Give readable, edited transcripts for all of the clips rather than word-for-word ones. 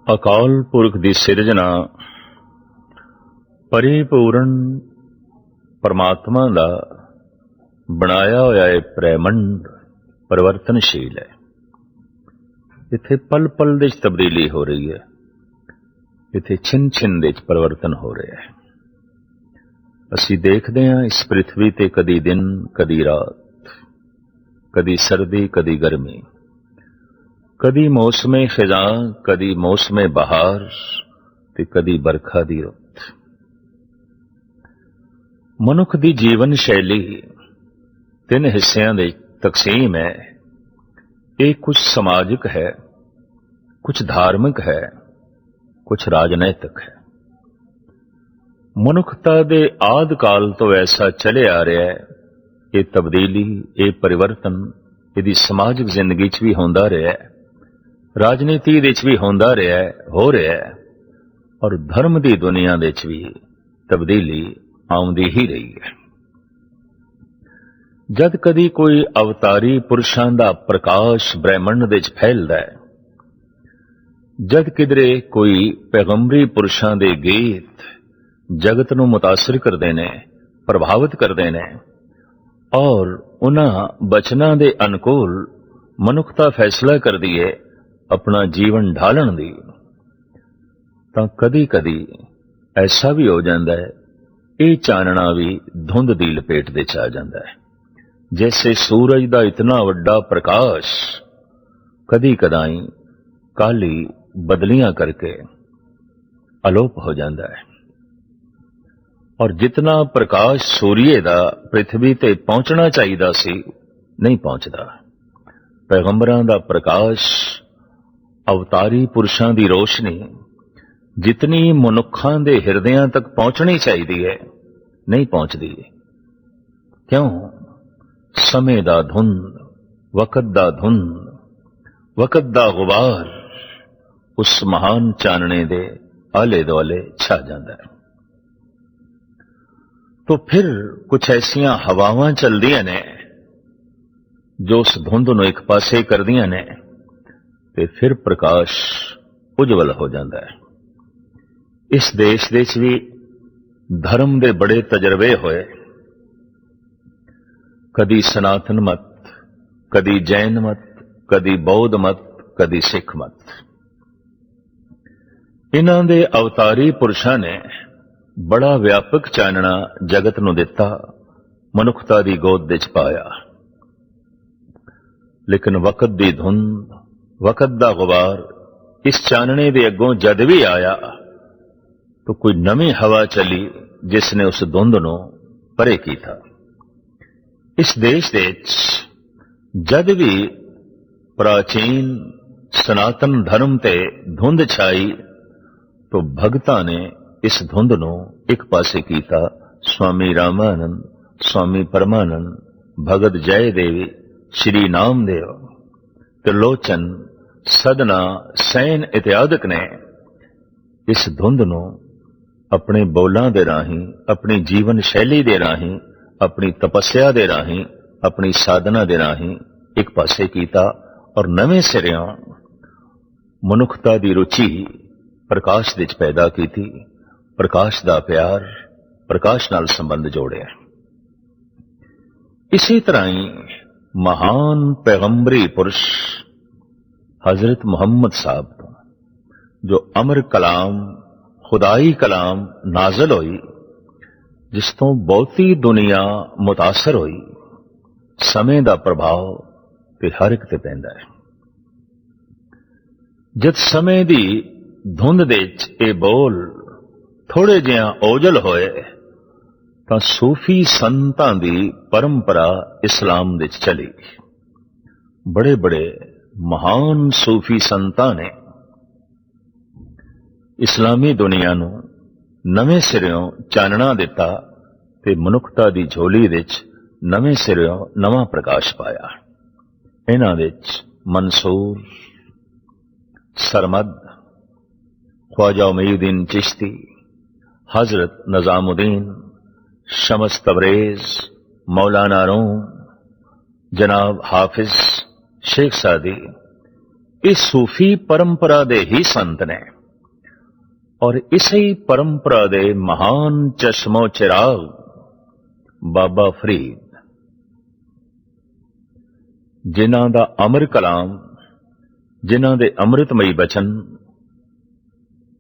ਅਕਾਲ ਪੁਰਖ ਦੀ ਸਿਰਜਣਾ ਪਰਿਪੂਰਨ ਪਰਮਾਤਮਾ ਦਾ ਬਣਾਇਆ ਹੋਇਆ ਇਹ ਬ੍ਰਹਿਮੰਡ ਪਰਿਵਰਤਨਸ਼ੀਲ ਹੈ। ਇੱਥੇ ਪਲ ਪਲ ਦੇ ਵਿੱਚ ਤਬਦੀਲੀ ਹੋ ਰਹੀ ਹੈ, ਇੱਥੇ ਛਿਨ ਛਿਨ ਦੇ ਵਿੱਚ ਪਰਿਵਰਤਨ ਹੋ ਰਿਹਾ ਹੈ। ਅਸੀਂ ਦੇਖਦੇ ਹਾਂ ਇਸ ਪ੍ਰਿਥਵੀ ਤੇ ਕਦੀ ਦਿਨ ਕਦੀ ਰਾਤ, ਕਦੀ ਸਰਦੀ ਕਦੀ ਗਰਮੀ, ਕਦੀ ਮੌਸਮੇ ਖਿਜ਼ਾਂ ਕਦੀ ਮੌਸਮੇ ਬਹਾਰ ਤੇ ਕਦੀ ਬਰਖਾ ਦੀ ਰੁੱਤ। ਮਨੁੱਖ ਦੀ ਜੀਵਨ ਸ਼ੈਲੀ ਤਿੰਨ ਹਿੱਸਿਆਂ ਦੇ ਤਕਸੀਮ ਹੈ। ਇਹ ਕੁਝ ਸਮਾਜਿਕ ਹੈ, ਕੁਝ ਧਾਰਮਿਕ ਹੈ, ਕੁਝ ਰਾਜਨੀਤਿਕ ਹੈ। ਮਨੁੱਖਤਾ ਦੇ ਆਦਿ ਕਾਲ ਤੋਂ ਐਸਾ ਚੱਲਿਆ ਆ ਰਿਹਾ ਹੈ। ਇਹ ਤਬਦੀਲੀ, ਇਹ ਪਰਿਵਰਤਨ ਇਹਦੀ ਸਮਾਜਿਕ ਜ਼ਿੰਦਗੀ 'ਚ ਵੀ ਹੁੰਦਾ ਰਿਹਾ ਹੈ, ਰਾਜਨੀਤੀ ਦੇ ਵਿੱਚ ਵੀ ਹੁੰਦਾ ਰਿਹਾ ਹੈ, ਹੋ ਰਿਹਾ ਹੈ, ਔਰ ਧਰਮ ਦੀ ਦੁਨੀਆ ਦੇ ਵਿੱਚ ਵੀ ਤਬਦੀਲੀ ਆਉਂਦੀ ਹੀ ਰਹੀ ਹੈ। ਜਦ ਕਦੀ ਕੋਈ ਅਵਤਾਰੀ ਪੁਰਸ਼ਾਂ ਦਾ ਪ੍ਰਕਾਸ਼ ਬ੍ਰਹਿਮੰਡ ਦੇ ਵਿੱਚ ਫੈਲਦਾ ਹੈ, ਜਦ ਕਿਧਰੇ ਕੋਈ ਪੈਗੰਬਰੀ ਪੁਰਸ਼ਾਂ ਦੇ ਗੀਤ ਜਗਤ ਨੂੰ ਮੁਤਾਸਰ ਕਰਦੇ ਨੇ, ਪ੍ਰਭਾਵਿਤ ਕਰਦੇ ਨੇ, ਔਰ ਉਹਨਾਂ ਬਚਨਾਂ ਦੇ ਅਨੁਕੂਲ ਮਨੁੱਖਤਾ ਫੈਸਲਾ ਕਰਦੀ ਹੈ ਆਪਣਾ ਜੀਵਨ ਢਾਲਣ ਦੀ, ਤਾਂ ਕਦੀ ਕਦੀ ਐਸਾ ਵੀ ਹੋ ਜਾਂਦਾ ਹੈ ਇਹ ਚਾਨਣਾ ਵੀ ਧੁੰਦ ਦੀ ਲਪੇਟ ਦੇ 'ਚ ਆ ਜਾਂਦਾ ਹੈ। ਜੈਸੇ ਸੂਰਜ ਦਾ ਇਤਨਾ ਵੱਡਾ ਪ੍ਰਕਾਸ਼ ਕਦੀ ਕਦਾਈ ਕਾਲੀ ਬਦਲੀਆਂ ਕਰਕੇ ਅਲੋਪ ਹੋ ਜਾਂਦਾ ਹੈ, ਔਰ ਜਿਤਨਾ ਪ੍ਰਕਾਸ਼ ਸੂਰਯ ਦਾ ਪ੍ਰਿਥਵੀ ਤੇ ਪਹੁੰਚਣਾ ਚਾਹੀਦਾ ਸੀ ਨਹੀਂ ਪਹੁੰਚਦਾ। ਪੈਗੰਬਰਾਂ ਦਾ ਪ੍ਰਕਾਸ਼, ਅਵਤਾਰੀ ਪੁਰਸ਼ਾਂ ਦੀ ਰੋਸ਼ਨੀ ਜਿਤਨੀ ਮਨੁੱਖਾਂ ਦੇ ਹਿਰਦਿਆਂ ਤੱਕ ਪਹੁੰਚਣੀ ਚਾਹੀਦੀ ਹੈ ਨਹੀਂ ਪਹੁੰਚਦੀ। ਕਿਉਂ? ਸਮੇਂ ਦਾ ਧੁੰਦ, ਵਕਤ ਦਾ ਧੁੰਦ, ਵਕਤ ਦਾ ਗੁਬਾਰ ਉਸ ਮਹਾਨ ਚਾਨਣੇ ਦੇ ਆਲੇ ਦੁਆਲੇ ਛਾ ਜਾਂਦਾ ਹੈ। तो फिर कुछ ऐसियां हवावां चलदियां ने जो उस धुंध नूं एक पासे करदियां ने ते फिर प्रकाश उज्जवल हो जाता है। इस देश दे च भी धर्म दे बड़े तजर्बे होए, कदी सनातन मत, कदी जैन मत, कदी बौद्ध मत, कदी सिख मत। इन्हां दे अवतारी पुरुषां ने बड़ा व्यापक चानना जगत नूं दिता, मनुखता दी गोद दे च पाया। लेकिन वकत दी धुंद, वकत दा गुबार इस चानने दे अगों जद भी आया तो कोई नवी हवा चली जिसने उस धुंद नूं परे कीता। इस देश दे जद भी प्राचीन सनातन धर्म ते धुंद छाई तो भगतां ने इस धुंद नूं एक पासे कीता। स्वामी रामानंद, स्वामी परमानंद, भगत जय देवी, श्री नामदेव, त्रिलोचन, सदना, सैन इत्यादि ने इस धुंद नूं अपने बोलां दे राहीं, अपनी जीवन शैली दे राहीं, अपनी तपस्या दे राहीं, अपनी साधना दे राहीं एक पासे कीता और नवें सिरियों मनुखता दी रुचि प्रकाश दे च पैदा कीती। प्रकाश दा प्यार, प्रकाश नाल संबंध जोड़िया। इसी तरह ही महान पैगंबरी पुरुष हजरत मुहम्मद साहब तो जो अमर कलाम, खुदाई कलाम नाजल होई, जिस तो बहुती दुनिया मुतासर होई, समय दा प्रभाव ते हर एक ते पैंदा है। जद समय दी धुंद दे च ए बोल थोड़े जिहा ओझल होए तां सूफी संतां दी परंपरा इस्लाम दे च चली। बड़े बड़े महान सूफी संतां ने इस्लामी दुनिया नूं नवें सिरियों चानना दिता ते मनुखता दी झोली दे च नवें सिरियों नवां प्रकाश पाया। इन्हां दे च मंसूर, सरमद, ख्वाजा उमैयुद्दीन चिश्ती, हजरत निजामुद्दीन, शमस तबरेज, मौलाना रूम, जनाब हाफिज शेख सादी, इस सूफी परंपरा दे ही संत ने और इसी परंपरा दे महान चश्मो चिराग बाबा फरीद, जिन्हां दा अमर कलाम, जिन्हां दे अमृतमई बचन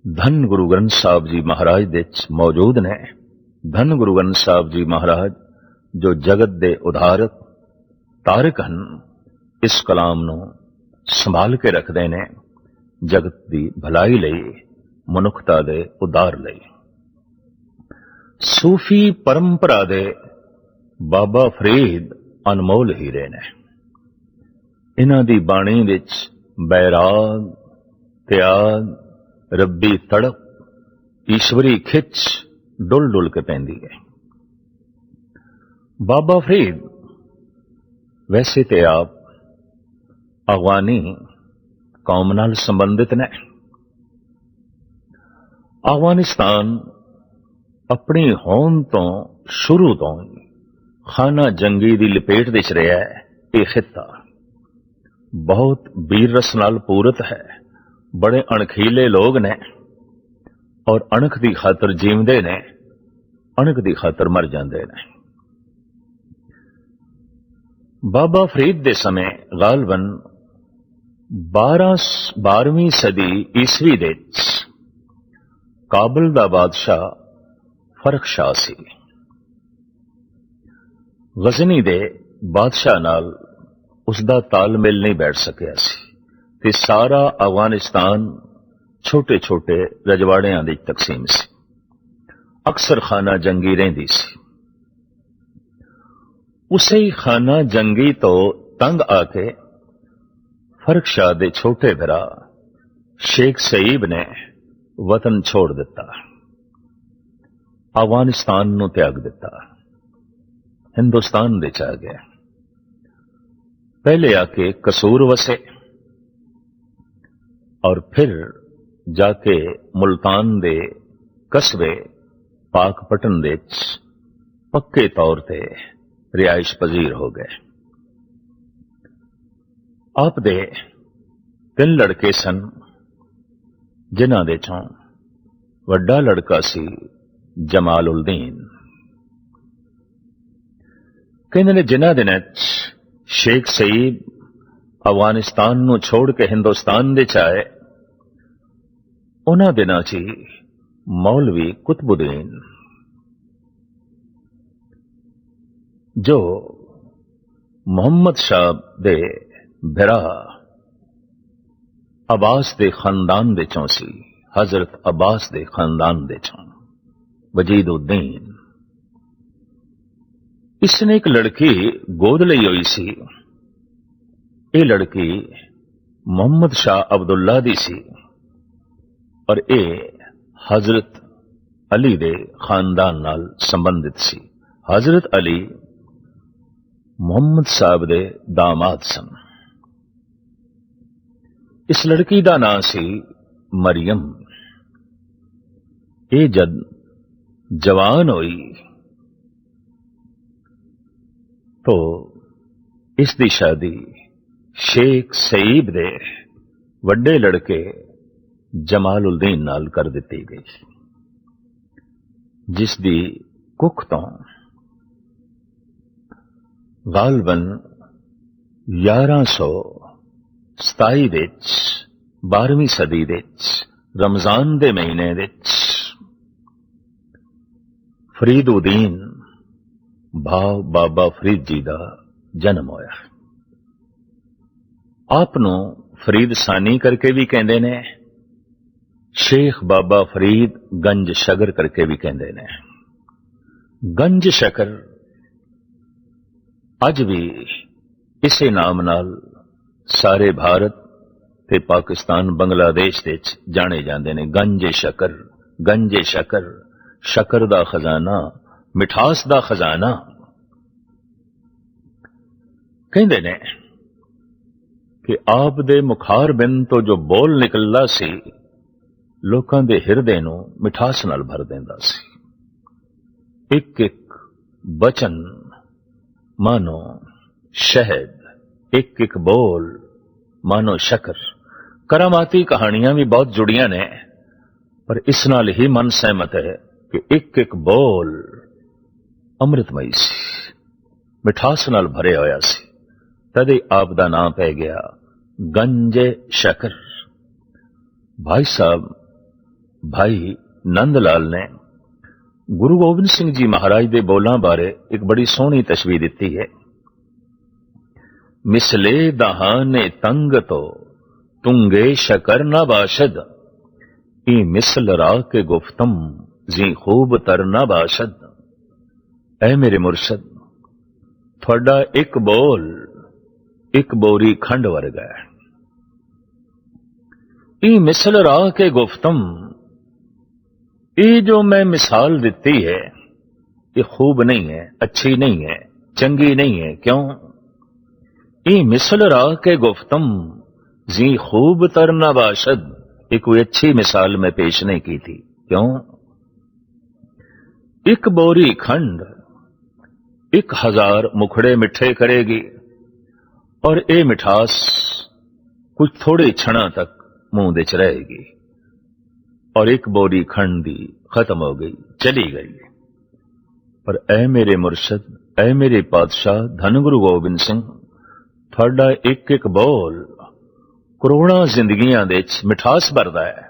धन गुरु ग्रंथ साहब जी महाराज दे मौजूद ने। धन गुरु ग्रंथ साहब जी महाराज जो जगत दे उधारक तारक हन, इस कलाम नूं संभाल के रखते ने जगत दी भलाई लई, मनुखता दे उदार लई। सूफी परंपरा दे बाबा फरीद अनमोल हीरे ने। इन्हां दी बाणी विच बैराग, त्याग, रब्बी तड़प, ईश्वरी खिच डुल डुल के पैंदी है। बाबा फरीद वैसे ते आप अफगानी कौम नाल संबंधित ने। अफगानिस्तान अपनी होंद तो शुरू तो खाना जंगी दी लपेट विच रहा है। यह खिता बहुत वीर रस नाल पूरत है। बड़े अणखीले लोग ने और अणख दी खातर जीवदे ने, अणख दी खातर मर जाते ने। बाबा फरीद दे समय गालबन 12वीं सदी ईसवी दे काबल दा बादशाह फरख शाह सी। गजनी दे बादशाह नाल उसदा तालमेल नहीं बैठ सकिया सी ते सारा अफगानिस्तान छोटे छोटे रजवाड़ियां दी तकसीम सी। अक्सर खाना जंगी रहिंदी सी। उसे ही खाना जंगी तो तंग आके फरख शाह दे छोटे भरा शेख सईब ने वतन छोड़ दिता, अफगानिस्तान नूं त्याग दिता, हिंदुस्तान दे च आ गया। पहले आके कसूर वसे और फिर जाके मुल्तान दे कस्बे पाकपटन दे पक्के तौर ते रिहाइश पजीर हो गए। आप दे 3 लड़के सन, जिन्हां दे चों वड्डा लड़का सी जमाल उल दीन। कहंदे ने जिन्हां दिनां शेख सईद अफगानिस्तान नूं छोड़ के हिंदुस्तान दे च आए, उन्हां दिनां च मौलवी कुतुबुद्दीन, जो मोहम्मद शाह दे भरा अब्बास दे खानदान दे चों सी, हजरत अब्बास दे खानदान दे चों वजीदुद्दीन। इसने एक लड़की गोद लई हुई सी। ये लड़की मोहम्मद शाह अब्दुल्ला दी सी और ये हजरत अली दे खानदान नाल संबंधित सी। हजरत अली मोहम्मद साहब दे दामाद सन। इस लड़की दा नाम सी मरियम। ये जद जवान हुई तो इसकी शादी शेख सईब दे वड्डे लड़के जमालुद्दीन नाल कर दी गई, जिसदी कुख तो गालबन 1127 दे 12वीं सदी दे रमजान दे महीने दे फरीदुद्दीन भाव बाबा फरीद जी का जन्म होया। आपनों फरीद सानी करके भी कहते ने, शेख बाबा फरीद गंज शगर करके भी कहते ने। गंज शकर अज भी इसे नाम नाल सारे भारत ते पाकिस्तान बांग्लादेश दे जाने जाते ने। गंज शकर, गंज शकर, शकर दा खजाना, मिठास दा खजाना। कहते ने कि आप दे मुखार बिन तो जो बोल निकलदा सी, लोकां दे हिरदे नूं मिठास नाल भर देंदा सी। एक एक बचन मानो शहद, एक एक बोल मानो शकर। करामाती कहानियां भी बहुत जुड़ियां ने। पर इस नाल ही मन सहमत है कि एक एक बोल अमृतमई सी, मिठास नाल भरे होया सी। तदे आप दा नाम पै गया गंज शकर। भाई साहब भाई नंद लाल ने गुरु गोबिंद सिंह जी महाराज दे बोलां बारे एक बड़ी सोहनी तशबीह दिती है। मिसले दहाने तंग तो तुंगे शकर न बाशद, ई मिसल रा के गुफ्तम जी खूब तर न बाशद। ऐ मेरे मुर्शद, थोड़ा एक बोल एक बोरी खंड वर्गा है। ई मिसल रा के गुफ्तम, ये जो मैं मिसाल दिती है ये खूब नहीं है, अच्छी नहीं है, चंगी नहीं है। क्यों? ई मिसल रा के गुफ्तम जी खूब तर न बाशद, ये कोई अच्छी मिसाल में पेश नहीं की थी। क्यों? एक बोरी खंड 1000 मुखड़े मिठे करेगी और ये मिठास कुछ थोड़े क्षणा तक मुंह दे च रहेगी और एक बोरी खंड दी खत्म हो गई, चली गई। पर ऐ मेरे मुर्शद, ऐ मेरे पातशाह धन गुरु गोबिंद सिंह, थोड़ा एक एक बोल करोड़ां जिंदगियां दे च मिठास भरदा है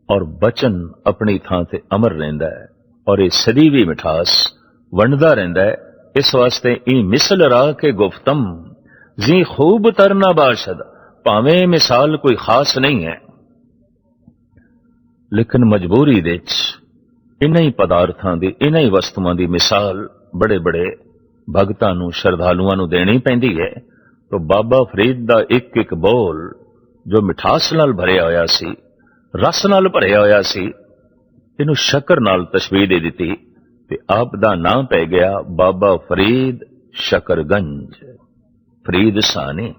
और बचन अपनी थां ते अमर रहिंदा है और ये सदी भी मिठास वंडदा रहिंदा है। इस वास्ते ई मिसल रा के गुफ्तम जी खूब तरना बाशद, भावें मिसाल कोई खास नहीं है लेकिन मजबूरी दे इन्हां ही पदार्थां दी, इन्हां ही वस्तुआं दी मिसाल बड़े बड़े भगतां नूं, श्रद्धालुआं नूं देनी पैंदी है। तो बाबा फरीद दा एक एक बोल जो मिठास नाल भरिया होया सी, रस नाल भरिया होया सी, इनू शकर नाल तशबीह दे दिती ते आप दा नाम पै गया बाबा फरीद शकरगंज, फरीद सानी।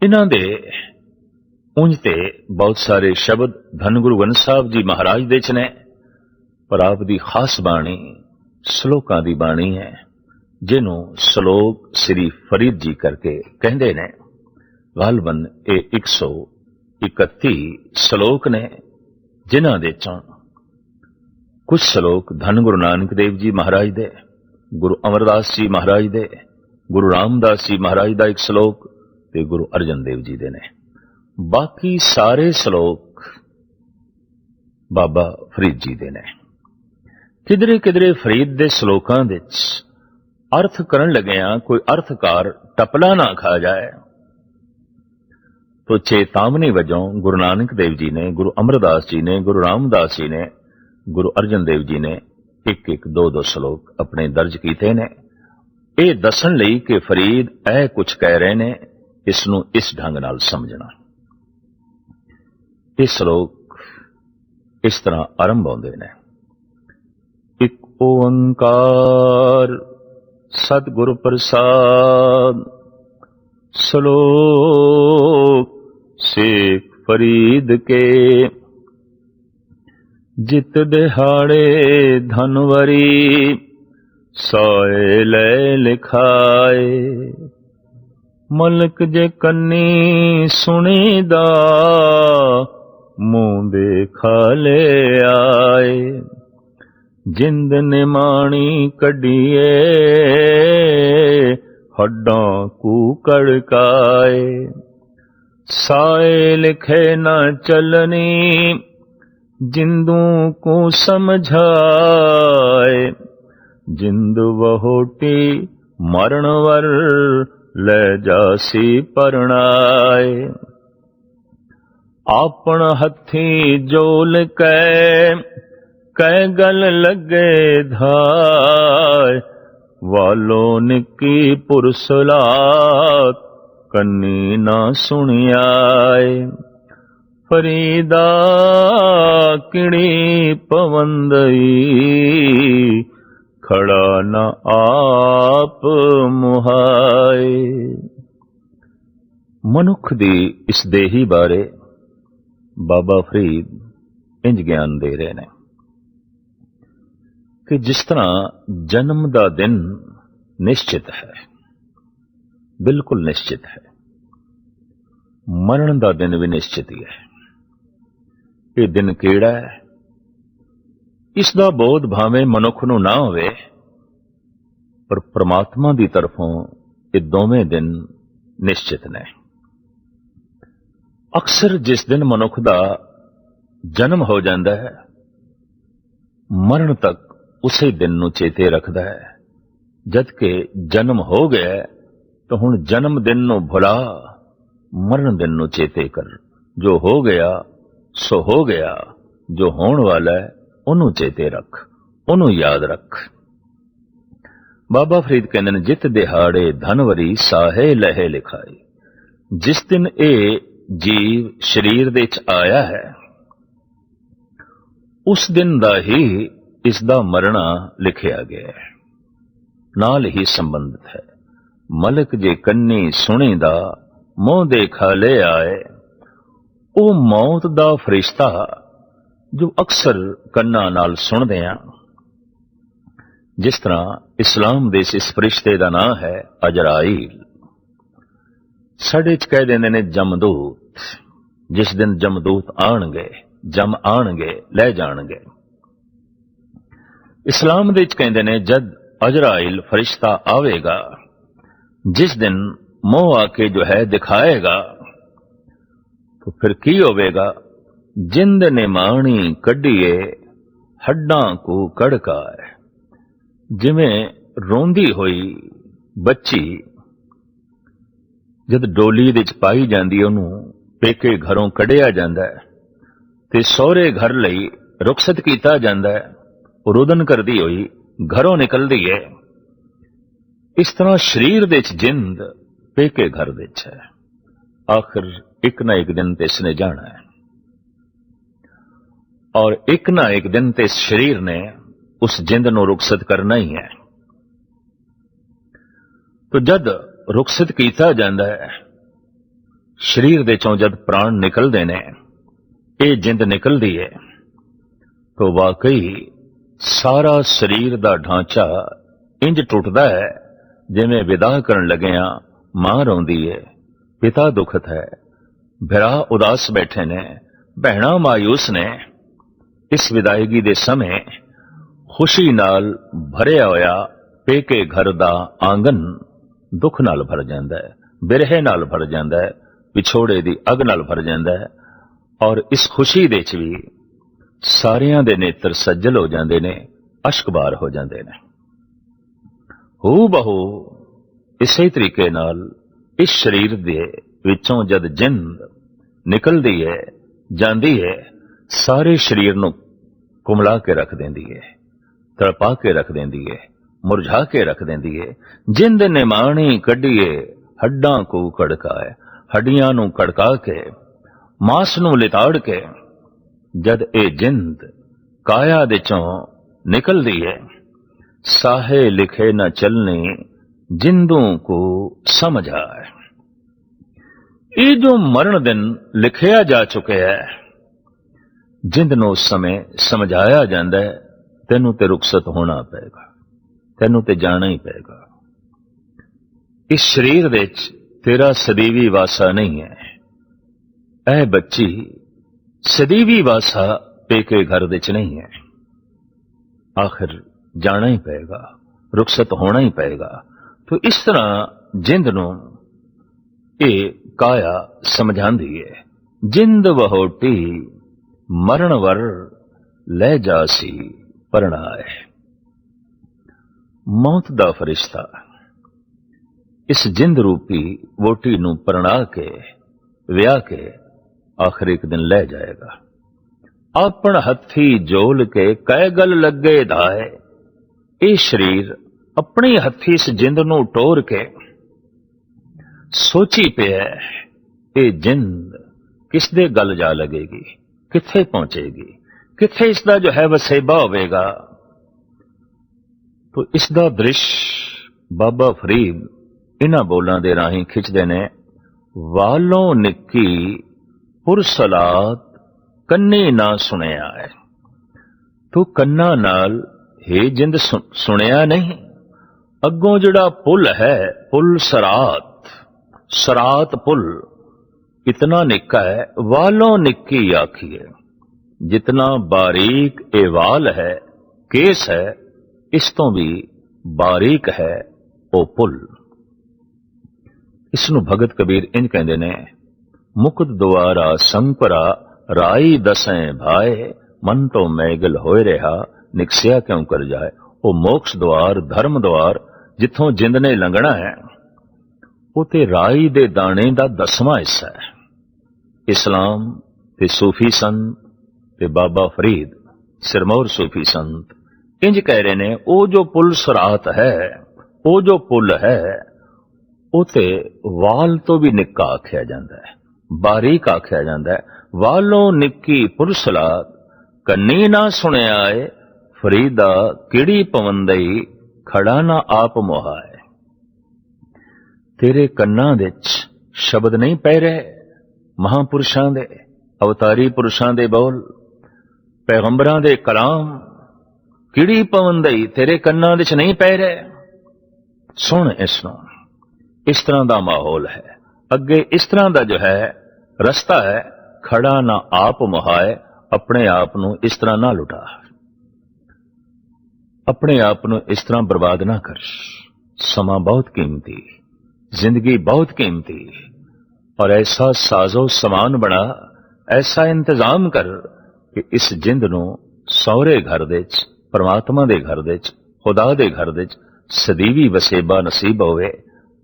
इन्हां दे उंज ते बहुत सारे शब्द धन गुरु ग्रंथ साहब जी महाराज दे च ने, पर आप दी खास बाणी श्लोकां दी बाणी है, जिन्हों श्लोक श्री फरीद जी करके कहते ने। गालबन ये 131 श्लोक ने, जिन्हां दे चों कुछ श्लोक धन गुरु नानक देव जी महाराज दे, गुरु अमरदास जी महाराज दे, गुरु रामदास जी महाराज दा एक श्लोक ते गुरु अर्जन देव जी दे ने। बाकी सारे श्लोक बाबा फरीद जी दे ने। किधरे किधरे फरीद दे श्लोकां दे अर्थ करन लगिया कोई अर्थकार टपला ना खा जाए तो चेतावनी वजों गुरु नानक देव जी ने, गुरु अमरदास जी ने, गुरु रामदास जी ने, गुरु अर्जन देव जी ने एक एक दो दो श्लोक अपने दर्ज कीते ने, ये दसन लई कि फरीद ऐ कुछ कह रहे ने, इसनूं इस ढंग नाल समझना। ये श्लोक इस तरह आरंभ होंदे ने। एक ओंकार सतगुरु प्रसाद, श्लोक शेख फरीद के, जित दिहाड़े धनवरी सोए ले लिखाए, मलक जे कन्नी सुनीदा मुंह देखा ले आए, जिंद निमाणी कढ़िए हड्डां कू कड़काए, साए लिखे न चलनी जिंदू को समझाए, जिंद वहोटी मरणवर ले जासी परणाए, आपन हथी जोल कै गल लगे धाय, वालों निकी पुरसलात कन्नी ना सुनियाए, फरीदा किड़ी पवंदई खड़ा न आप मुहाए। मनुख दी इस देही बारे बाबा फरीद इंज ज्ञान दे रहे ने कि जिस तरह जन्म दा दिन निश्चित है, बिल्कुल निश्चित है, मरण दा दिन भी निश्चित ही है। ਇਹ ਦਿਨ ਕਿਹੜਾ ਹੈ। ਇਸ ਦਾ ਬੋਧ ਭਾਵੇਂ ਮਨੁੱਖ ਨੂੰ ਨਾ ਹੋਵੇ, ਪਰ ਪ੍ਰਮਾਤਮਾ ਦੀ ਤਰਫੋਂ ਇਹ ਦੋਵੇਂ ਦਿਨ ਨਿਸ਼ਚਿਤ ਨੇ। ਅਕਸਰ ਜਿਸ ਦਿਨ ਮਨੁੱਖ ਦਾ ਜਨਮ ਹੋ ਜਾਂਦਾ ਹੈ, ਮਰਨ ਤੱਕ ਉਸੇ ਦਿਨ ਨੂੰ ਚੇਤੇ ਰੱਖਦਾ ਹੈ। ਜਦ ਕਿ ਜਨਮ ਹੋ ਗਿਆ ਤਾਂ ਹੁਣ ਜਨਮ ਦਿਨ ਨੂੰ ਭੁਲਾ ਮਰਨ ਦਿਨ ਨੂੰ ਚੇਤੇ ਕਰ। ਜੋ ਹੋ ਗਿਆ ਸੋ ਹੋ ਗਿਆ, ਜੋ ਹੋਣ ਵਾਲਾ ਹੈ ਉਹਨੂੰ ਚੇਤੇ ਰੱਖ, ਉਹਨੂੰ ਯਾਦ ਰੱਖ। ਬਾਬਾ ਫਰੀਦ ਕਹਿੰਦੇ ਨੇ, ਜਿਤ ਦਿਹਾੜੇ ਧਨਵਰੀ ਸਾਹੇ ਲਹੇ ਲਿਖਾਈ। ਜਿਸ ਦਿਨ ਇਹ ਜੀਵ ਸਰੀਰ ਦੇ ਵਿੱਚ ਆਇਆ ਹੈ, ਉਸ ਦਿਨ ਦਾ ਹੀ ਇਸ ਦਾ ਮਰਨਾ ਲਿਖਿਆ ਗਿਆ ਹੈ, ਨਾਲ ਹੀ ਸੰਬੰਧਿਤ ਹੈ। ਮਲਕ ਜੇ ਕੰਨੀ ਸੁਣੀ ਦਾ ਮੂੰਹ ਦੇਖਾ ਲੈ ਆਏ। ਉਹ ਮੌਤ ਦਾ ਫਰਿਸ਼ਤਾ ਜੋ ਅਕਸਰ ਕੰਨਾਂ ਨਾਲ ਸੁਣਦੇ ਆ। ਜਿਸ ਤਰ੍ਹਾਂ ਇਸਲਾਮ ਦੇ ਇਸ ਫਰਿਸ਼ਤੇ ਦਾ ਨਾਮ ਹੈ ਅਜਰਾਈਲ। ਸਾਡੇ ਚ ਕਹਿ ਦਿੰਦੇ ਨੇ ਜਮਦੂਤ। ਜਿਸ ਦਿਨ ਜਮਦੂਤ ਆਣਗੇ, ਜਮ ਆਣਗੇ, ਲੈ ਜਾਣਗੇ। ਇਸਲਾਮ ਦੇ ਵਿੱਚ ਕਹਿੰਦੇ ਨੇ, ਜਦ ਅਜਰਾਈਲ ਫਰਿਸ਼ਤਾ ਆਵੇਗਾ, ਜਿਸ ਦਿਨ ਮੋਹ ਆਕੇ ਜੋ ਹੈ ਦਿਖਾਏਗਾ, तो फिर की होवेगा। जिंद ने माणी कढ़िए हड्डां को कड़काए। जिवें रोंदी होई बच्ची जद डोली दे च पाई जांदी, ओनू पेके घरों कढ़िया जांदा है ते सौरे घर लई रुखसत कीता जांदा है। रुदन करदी होई घरों निकलदी है। इस तरह शरीर दे च जिंद पेके घर दे च है। आखिर एक ना एक दिन ते इसने जाना है, और एक ना एक दिन ते इस शरीर ने उस जिंद नूं रुखसत करना ही है। तो जद रुखसत कीता जांदा है, शरीर दे चों जद प्राण निकलदे ने, ये जिंद निकलदी है, तो वाकई सारा शरीर दा ढांचा इंज टुटदा है जिवें विदा करन लगिया मां रोंदी है, पिता दुखत है, भरा उदास बैठे ने, भैणा मायूस ने। इस विदायगी दे समय खुशी नाल भरिया होया पेके घर दा आंगन दुख नाल भर जांदा है, बिरहे नाल भर जांदा है, विछोड़े दी अग नाल भर जांदा है। और इस खुशी दे च भी सारियां दे नेत्र सज्जल हो जांदे ने, अश्कबार हो जांदे ने। हू बहु इसे तरीके नाल इस शरीर दे विचों जद जिंद निकलदी है, जांदी है, सारे शरीर नूं कुमला के रख देंदी है, तड़पा के रख देंदी है, मुरझा के रख देंदी है। जिंद ने माणी कढ़िए हड्डां को कड़काए। हड्डियां नूं कड़का के, मांस नूं लिताड़ के, जद ए जिंद काया दे चों निकलदी है, साहे लिखे न चलने जिंदों को समझ आए। ये जो मरण दिन लिखिया जा चुके है, जिंद नूं उस समय समझाया जांदा है, तेनू ते रुखसत होना पेगा, तेनू ते जाना ही पेगा। इस शरीर दे च तेरा सदीवी वासा नहीं है। ऐ बच्ची, सदीवी वासा पेके घर दे च नहीं है। आखिर जाना ही पेगा, रुखसत होना ही पेगा। तो इस तरह जिंद नूं ये काया समझांदी है। जिंद वहोटी मरण वर ले जासी परणाए। मौत दा फरिश्ता इस जिंद रूपी वोटी नूं परणा के, व्याह के आखिर एक दिन ले जाएगा। आपन हथी जोल के कै गल लगे धाए। ये शरीर अपनी हथी इस जिंद नूं टोर के सोची पे है, ये जिंद किस दे गल जा लगेगी, किथे पहुंचेगी, किथे इसका जो है वसेबा होवेगा। तो इसका दृश्य बाबा फरीद इन्हां बोलां दे राहीं खिंचदे ने। वालों निक्की पुरसलात कन्नी ना सुनिया है। तू कन्ना नाल हे जिंद सुनिया नहीं। अगों जिहड़ा पुल है, पुल सरात, सरात पुल इतना निक्का है, वालों निक्की आखिए। जितना बारीक ये वाल है, केस है, इस तो भी बारीक है ओ पुल। इसनू भगत कबीर इंज कहंदे ने, मुकुद द्वारा संपरा राई दसें भाए, मन तो मैगल होए रहा निकसिया क्यों कर जाए। वो मोक्ष द्वार, धर्म द्वार जिथों जिंद ने लंघना है, वो ते राई दे दाने दा 10वां हिस्सा है। इस्लाम ते सूफी संत ते बाबा फरीद सिरमौर सूफी संत इंज कह रहे ने, वो जो पुल सरात है, वो जो पुल है, उते वाल तो भी निक्का आख्या जाता है, बारीक आख्या जाता है। वालों निक्की पुल सलात कन्नी ना सुनिया है, फरीदा किड़ी पवंदई खड़ा ना आप मोहाए। तेरे कन्ना विच शब्द नहीं पै रहे महापुरुषां दे, अवतारी पुरुषां दे बोल, पैगंबरां दे कलाम, किड़ी पवंदई तेरे कन्ना विच नहीं पै रहे। सुन इसनों, इस तरह का माहौल है। अगे इस तरह का जो है रस्ता है, खड़ा ना आप मुहाए, अपने आप नू इस तरह ना लुटा, अपने आप नू इस तरह बर्बाद ना कर। समा बहुत कीमती, जिंदगी बहुत कीमती, और ऐसा साजो समान बना, ऐसा इंतजाम कर कि इस जिंद नू सौरे घर दे च, परमात्मा दे घर दे च, खुदा दे घर दे च सदीवी वसेबा नसीब होवे,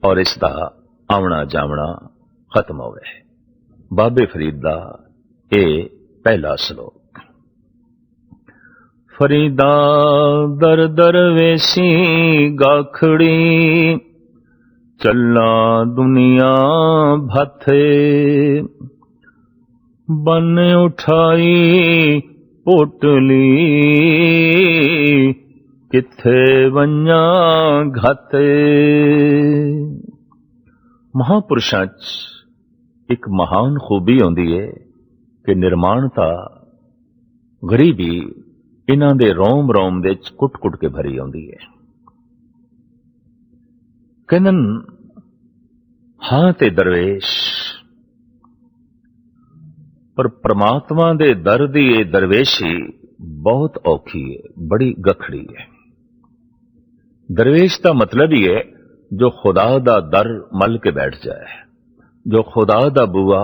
और इसका आवना जावना खत्म होवे। बाबे फरीद दा ये पहला श्लोक। फरीदा दर दर वेसी गाखड़ी, चला दुनिया भाथे, बन उठाई पोटली, किथे वन्या घाते। महापुरुषां च एक महान खूबी होंदी है कि निर्माणता, गरीबी इन्हां दे रोम रोम दे कुट कुट के भरी होंदी है। कहन हां ते दरवेश, पर परमात्मा दे दर दी ये दरवेशी बहुत औखी है, बड़ी गखड़ी है। दरवेश का मतलब ही है जो खुदा दा दर मल के बैठ जाए, जो खुदा दा बुआ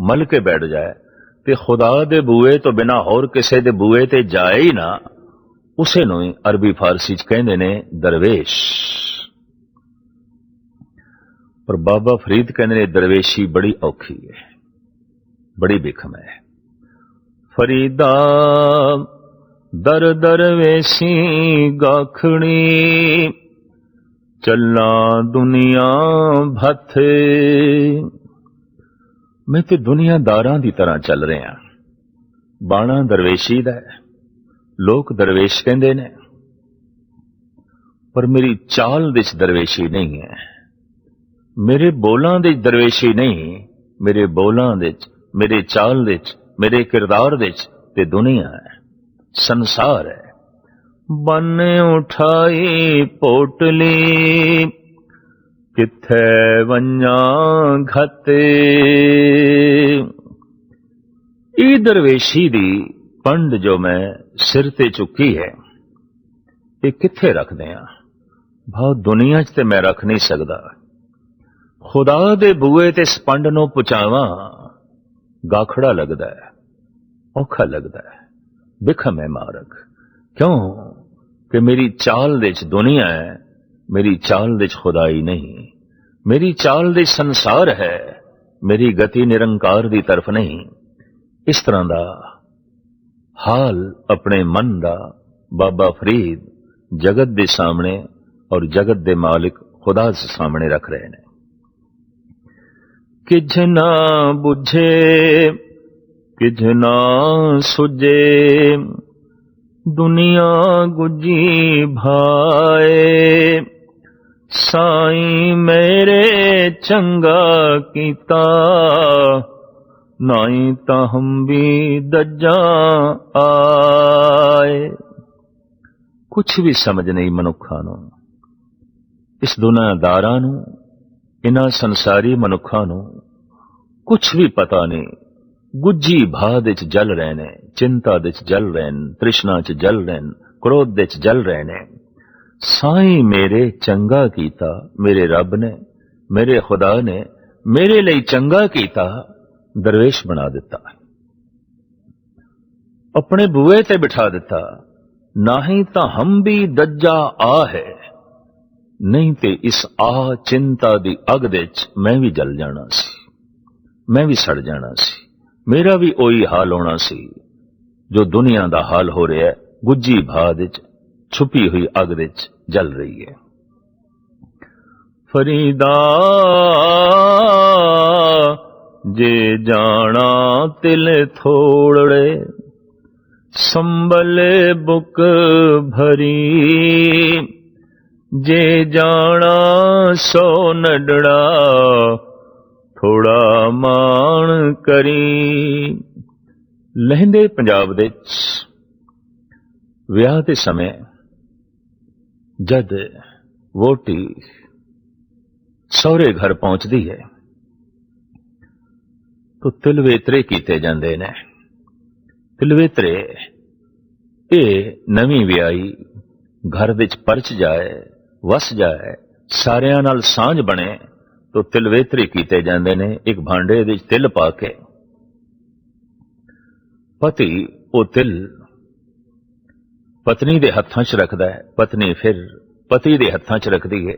मल के बैठ जाए, ते खुदा दे बुए तो बिना होर किसे दे बुए ते जाए ही ना, उसे नूं ही अरबी फारसी च कहंदे ने दरवेश। पर बाबा फरीद कहंदे ने दरवेशी बड़ी औखी है, बड़ी बिखम है। फरीदा दर दर वेसी गाखड़ी, चला दुनिया भाथे। मैं ते दुनियादारां दी तरह चल रहा, बाणा दरवेशी दा है, लोग दरवेश कहंदे ने, पर मेरी चाल विच दरवेशी नहीं है, मेरे बोलां दे दरवेशी नहीं, मेरे बोलां दे, मेरे चाल दे, मेरे किरदार दे ते दुनिया है, संसार है। बन उठाई पोटली, किथे वन्या घाते। ई दरवेशी दी पंड जो मैं सिर ते चुकी है, ये किथे रख दियां? भाव दुनिया च ते मैं रख नहीं सकदा। खुदा दे बुए ते इस पंड नूं पहुंचावां, गाखड़ा लगदा है, औखा लगदा है, बिखम है मारग। क्यों कि मेरी चाल दे च दुनिया है, मेरी चाल दे च खुदाई नहीं, मेरी चाल दे संसार है, मेरी गति निरंकार दी तरफ नहीं। इस तरह दा हाल अपने मन दा बाबा फरीद जगत दे सामने और जगत दे मालिक खुदा दे सामने रख रहे हैं। किछ ना बुझे किछ ना सुझे, दुनिया गुजी भाए। साईं मेरे चंगा कीता, नाई तां हम भी दज्जा आए। कुछ भी समझ नहीं मनुखा नूं, इस दुनियादारां नूं, इन्हां संसारी मनुखा नूं कुछ भी पता नहीं गुज्जी भाह दे च जल रहे ने, चिंता दे च जल रहे ने, तृष्णा च जल रहे ने, क्रोध दे च जल रहे ने। साईं मेरे चंगा कीता, मेरे रब ने, मेरे खुदा ने मेरे लिए चंगा कीता, दरवेश बना दिता, अपने बुए ते बिठा दिता। नाही तां हम भी दज्जा आ है, नहीं ते इस आ चिंता दी अग दे च मैं भी जल जाना सी, मैं भी सड़ जाना सी, मेरा भी ओही हाल होना सी जो दुनिया दा हाल हो रहा है, गुज्जी भाह दे च छुपी हुई अग दे च जल रही है। फरीदा जे जाना तिल थोड़े, संभल बुक भरी, जे जाना सो नडड़ा, थोड़ा माण करी। लहिंदे पंजाब दे विआह दे समय जद वोटी सौरे घर पहुंचती है तो तिलवेतरे कीते जांदे ने। तिलवेतरे ये नवीं विआही घर विच परच जाए, वस जाए, सारियां नाल सांझ बने तो तिलवेतरे कीते जांदे ने। एक भांडे विच तिल पा के पति वो तिल पत्नी दे हत्थां च रखदा है, पत्नी फिर पति दे हत्थां च रखदी है।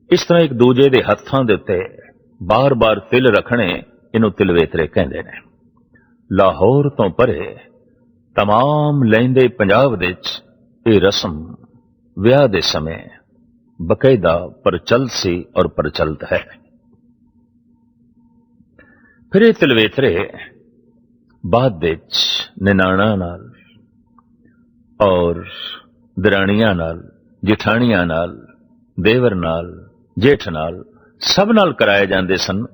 इस तरह एक दूजे दे हत्थां दे उत्ते बार बार तिल रखने इनू तिलवेतरे कहंदे ने। लाहौर तो परे तमाम लैंदे पंजाब दे च ये रस्म विआह दे समय बकायदा प्रचलित सी और प्रचलित है। फिर ये तिलवेतरे बाद दे निनाणा नाल और दराणियां नाल, जिठाणियां नाल, देवर नाल, जेठ नाल, सब नाल कराए जांदे सन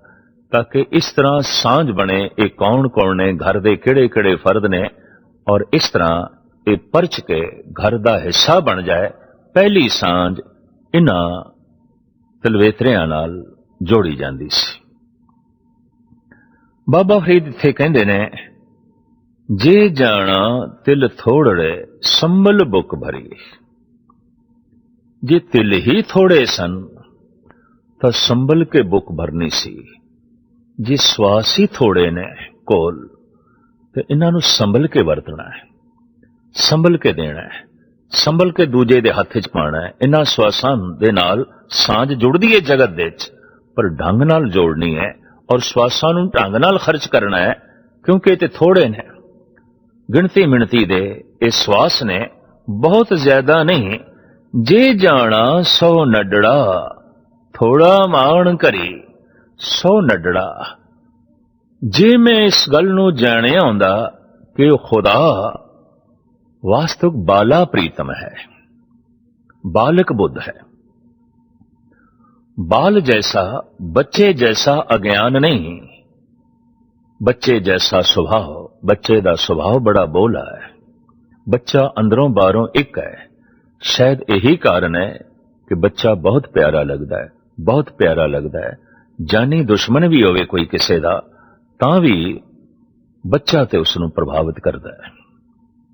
ताकि इस तरह सांझ बने ये कौन कौन ने, घर दे किहड़े किहड़े फर्द ने, और इस तरह ये परच के घर दा हिस्सा बन जाए। पहली सांझ इन्हां तिलवेतरियां नाल जोड़ी जांदी सी। बाबा फरीद इत्थे कहंदे ने, जे जाना तिल थोड़े, संभल बुक भरी। जे तिल ही थोड़े सन तो संभल के बुक भरनी सी। जे श्वास ही थोड़े ने कोल तो इन्हां नूं संभल के वरतना है, संभल के देना है, संभल के दूजे दे हत्थ च पाना है। इन्हां श्वासां दे नाल सांझ जुड़दी है जगत दे च, पर ढंग नाल जोड़नी है और श्वासां नूं ढंग नाल खर्च करना है, क्योंकि ये थोड़े ने, गिणती मिणती दे ये श्वास ने, बहुत ज्यादा नहीं। जे जाना सौ नडड़ा, थोड़ा माण करी, सौ नडड़ा। जे मैं इस गल नूं जाणिया हुंदा कि खुदा वास्तविक बाला प्रीतम है, बालक बुद्ध है, बाल जैसा, बच्चे जैसा अज्ञान नहीं, बच्चे जैसा स्वभाव, बच्चे दा स्वभाव बड़ा बोला है, बच्चा अंदरों बाहरों एक है। शायद यही कारण है कि बच्चा बहुत प्यारा लगता है, बहुत प्यारा लगता है। जानी दुश्मन भी होवे कोई किसे दा तां भी बच्चा ते उसनूं प्रभावित करता है।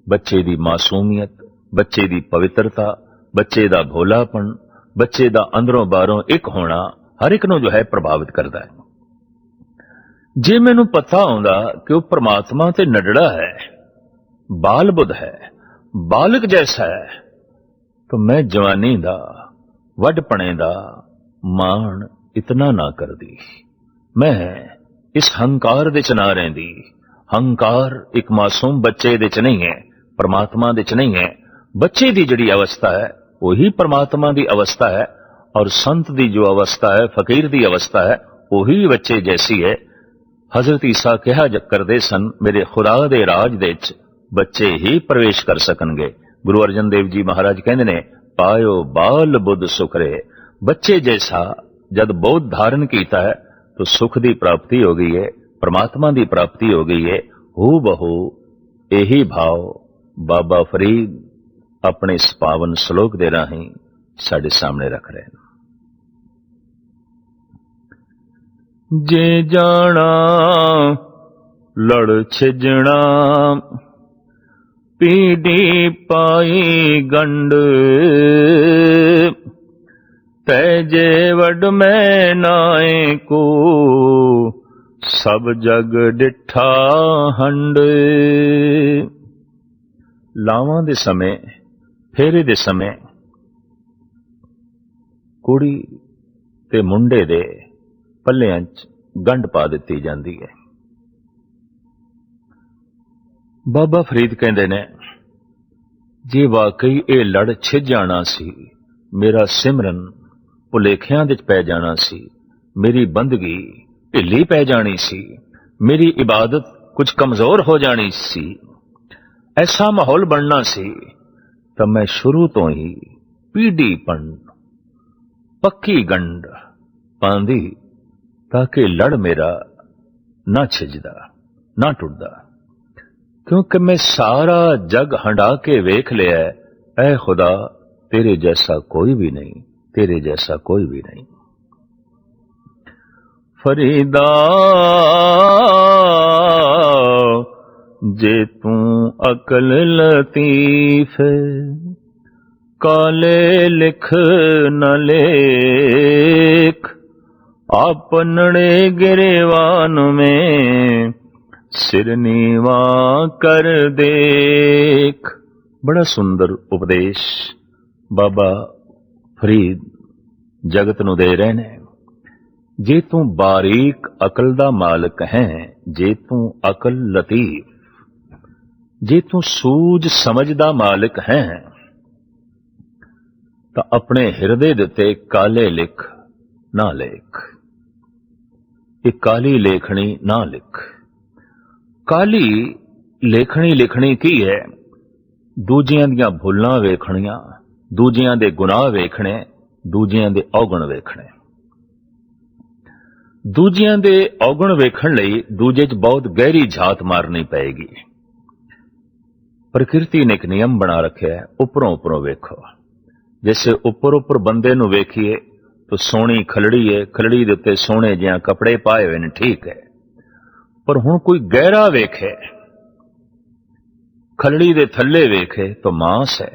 बच्चे दी मासूमियत, बच्चे दी पवित्रता, बच्चे दा भोलापन, बच्चे दा अंदरों बाहरों एक होना हर एक नूं जो है प्रभावित करता है। जे मैनूं पता होंदा कि वह परमात्मा ते नडड़ा है, बाल बुद्ध है, बालक जैसा है, तो मैं जवानी दा, वडपणे दा माण इतना ना कर दी। मैं इस हंकार दे च ना रहिंदी। हंकार एक मासूम बच्चे दे च नहीं है, परमात्मा दे च नहीं है। बच्चे दी जिहड़ी अवस्था है वही परमात्मा दी अवस्था है, और संत दी जो अवस्था है, फकीर दी अवस्था है, वही बच्चे जैसी है। हजरत ईसा कहा करदे सन, मेरे खुदा दे राज दे च बच्चे ही प्रवेश कर सकणगे। गुरु अर्जन देव जी महाराज कहंदे ने, पायो बाल बुद्ध सुखरे। बच्चे जैसा जब बोध धारण कीता है तो सुख दी प्राप्ति हो गई है, परमात्मा दी प्राप्ति हो गई है। हू बहु यही भाव बाबा फरीद अपने इस पावन श्लोक दे राहीं साडे सामने रख रहे हैं। जे जाना ਲੜ ਛਿਜਣਾ ਪੀੜੀ ਪਾਈ ਗੰਢ ਤੈ ਜੇ ਵਡ ਮੈਂ ਨਾਏ ਕੋ ਸਭ ਜਗ ਡਿਠਾ ਹੰਡ। ਲਾਵਾਂ ਦੇ ਸਮੇਂ ਫੇਰੇ ਦੇ ਸਮੇਂ ਕੁੜੀ ਤੇ ਮੁੰਡੇ ਦੇ ਪੱਲਿਆਂ 'ਚ ਗੰਢ ਪਾ ਦਿੱਤੀ ਜਾਂਦੀ ਹੈ। ਬਾਬਾ ਫਰੀਦ ਕਹਿੰਦੇ ਨੇ, ਜੇ ਵਾਕਈ ਇਹ ਲੜ ਛਿਜ ਜਾਣਾ ਸੀ, ਮੇਰਾ ਸਿਮਰਨ ਭੁਲੇਖਿਆਂ ਵਿੱਚ ਪੈ ਜਾਣਾ ਸੀ, ਮੇਰੀ ਬੰਦਗੀ ਢਿੱਲੀ ਪੈ ਜਾਣੀ ਸੀ, ਮੇਰੀ ਇਬਾਦਤ ਕੁਝ ਕਮਜ਼ੋਰ ਹੋ ਜਾਣੀ ਸੀ, ਐਸਾ ਮਾਹੌਲ ਬਣਨਾ ਸੀ ਤਾਂ ਮੈਂ ਸ਼ੁਰੂ ਤੋਂ ਹੀ ਪੀੜੀ ਪੰਡ ਪੱਕੀ ਗੰਢ ਪਾਉਂਦੀ ਤਾਂ ਕਿ ਲੜ ਮੇਰਾ ਨਾ ਛਿਜਦਾ, ਨਾ ਟੁੱਟਦਾ। ਕਿਉਂਕਿ ਮੈਂ ਸਾਰਾ ਜਗ ਹੰਡਾ ਕੇ ਵੇਖ ਲਿਆ, ਐ ਖੁਦਾ तेरे जैसा कोई भी नहीं, तेरे जैसा कोई भी नहीं। फरीदा जे तू अकल लतीफ, काले लिख न लेख, आपनड़े गिरेवान में सिर नीवा कर देख। बड़ा सुंदर उपदेश बाबा फरीद जगत नूं दे रहे ने। जे तू बारीक अकल दा मालिक है, जे तू अकल लतीफ, जे तू सूझ समझ दा मालिक है, तो अपने हिरदे दे उत्ते काले लिख ना लेख। ये काली लेखनी ना लिख। काली लेखनी लिखनी की है? दूजियां दियां भुल्लां वेखणियां, दूजियां दे गुनाह वेखणे, दूजियां दे औगण वेखणे। दूजियां दे औगण वेखण लई दूजे च बहुत गहरी झात मारनी पएगी। प्रकृति ने एक नियम बना रखा है, उपरों उपरों वेखो। जैसे उपर उपर बंदे नूं वेखिए तो सोहनी खलड़ी है, खलड़ी दे उत्ते सोहणे जिहां कपड़े पाए हुए ने, ठीक है। पर हुण कोई गहरा वेखे, खलड़ी दे थल्ले वेखे तो मांस है,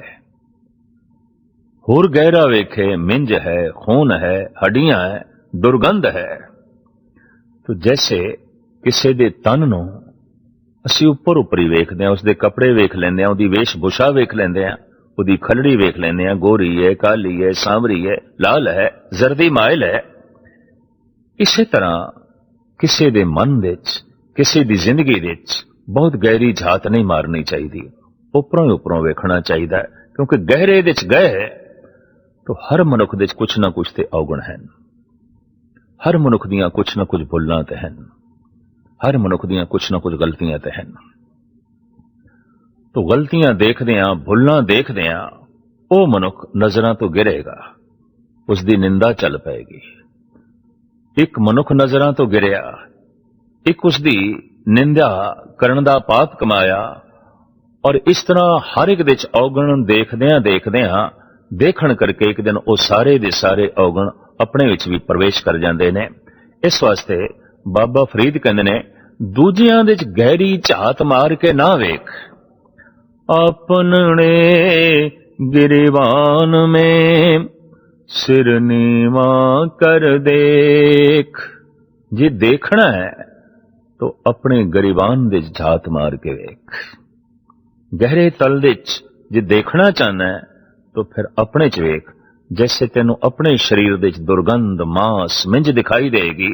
होर गहरा वेखे मिंज है, खून है, हड्डियां है, दुर्गंध है। तो जैसे किसी दे तन नूं असीं उपर उपर ही वेखदे हां, उसदे कपड़े वेख लैंदे हां, उहदी वेशभूषा वेख लैंदे हां, उहदी खलड़ी वेख लैंदे हां, गोरी है, काली है, सांवरी है, लाल है, जर्दी माइल है। इसे तरह किसी दे मन विच, किसी दी जिंदगी विच बहुत गहरी झात नहीं मारनी चाहिए, उपरों ही उपरों वेखना चाहिए। क्योंकि गहरे विच गए तो हर मनुख दे कुछ ना कुछ ते औगण हैं, हर मनुख दियां कुछ ना कुछ भुल्लां ते हैं, हर मनुख दियां कुछ ना कुछ गलतियां ते हैं। तो गलतियां देखदियां, भुल्लां देखदियां वो मनुख नजरां तो गिरेगा, उसकी निंदा चल पाएगी। एक मनुख नजरां तो गिरिया, एक उसकी निंदा करन दा पाप कमाया, और इस तरह हर एक दे औगण देखदियां देखदियां देखण करके एक दिन वो सारे दे सारे औगण अपने विच भी प्रवेश कर जाते हैं। इस वास्ते बाबा फरीद कहते ने, दूजियां दे गहरी झात मार के ना वेख, अपने गिरेवान में सिर नीवा कर देख। जे देखना है तो अपने गरिबान दे झात मार के वेख। गहरे तल दे जे देखना चाहना है तो फिर अपने च वेख। जैसे तेनों अपने शरीर दे दुर्गंध, मांस, मिंज दिखाई देगी,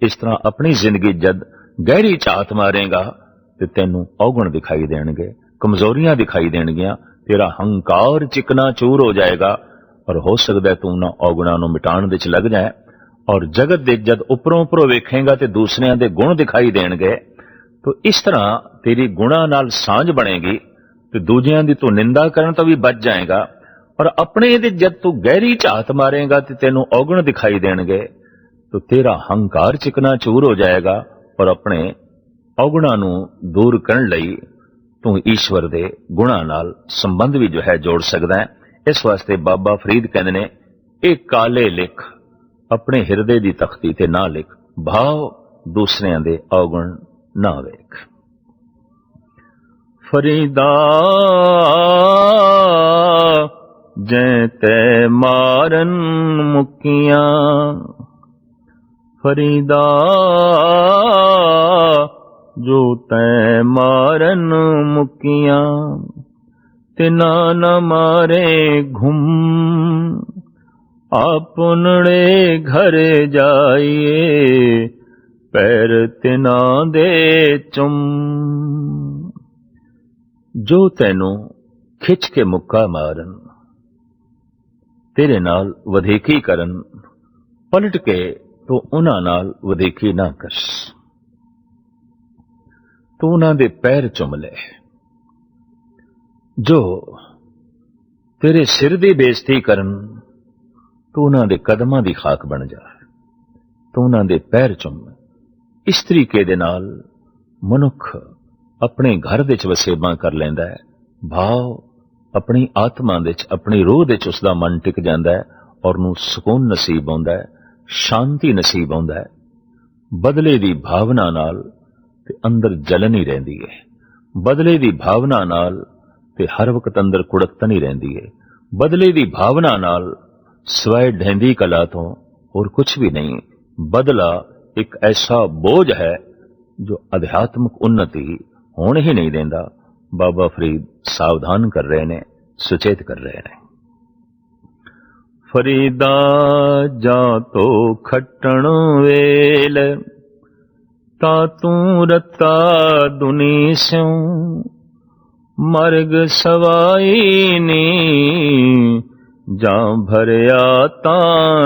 इस तरह अपनी जिंदगी जद गहरी झात मारेगा तो तेनों औगण दिखाई देणगे, कमजोरियां दिखाई देणगियां, तेरा हंकार चिकना चूर हो जाएगा, और हो सकता है तू ना औगणा नूं मिटाण दे च लग जाए। और जगत दे जद उपरों उपरों वेखेगा तो दूसरियां दे गुण दिखाई देणगे, तो इस तरह तेरी गुणा नाल सांझ बनेगी, तो दूजियां दी तू निंदा करन तो भी बच जाएगा। और अपने दे जद तू गहरी झात मारेगा तो तेनों औगण दिखाई देणगे, तो तेरा हंकार चिकना चूर हो जाएगा, और अपने औगणा नूं दूर करन लई तू ईश्वर दे गुणा नाल संबंध भी जो है जोड़ सकदा है। इस वास्ते बाबा फरीद कहंदे ने, एक काले लिख, अपने हिरदे दी तख्ती ते ना लिख, भाव दूसरियां दे औगण ना वेख। फरीदा जै तै मारन मुकियां, फरीदा जो तै मारन मुकियां, तिना न मारे घुम, आपनड़े घर जाइए, पैर तिना दे चुम। जो तैनू खिच के मुक्का मारन, तेरे नाल वधेकी करन, पलट के तो उन्हां नाल वधेकी ना कर। तू उन्हां दे पैर चुम ले। जो तेरे सिर दी बेइज्जती करन, तू उन्हां दे कदमां दी खाक बन जा। तू उन्हां दे पैर चुम। इस तरीके दे नाल मनुख अपने घर दे च वसेबा कर लैंदा है। भाव अपनी आत्मा दे च, अपनी रूह दे च उसदा मन टिक जांदा है और नूं सुकून नसीब होंदा है, शांति नसीब होंदा है। बदले दी भावना नाल ते अंदर जलन ही रहिंदी है। बदले दी भावना नाल ते हर वक्त अंदर कुड़कतन ही रहिंदी है। बदले दी भावना नाल सिवाय ढेंदी कला तो और कुछ भी नहीं। बदला एक ऐसा बोझ है जो आध्यात्मिक उन्नति होने ही नहीं देंदा। बाबा फरीद सावधान कर रहे ने, सुचेत कर रहे ने। फरीदा जा तो खट्टण वेल, ता तू रता दुनी स्यों, मर्ग सवाई नी, जा भरिया ता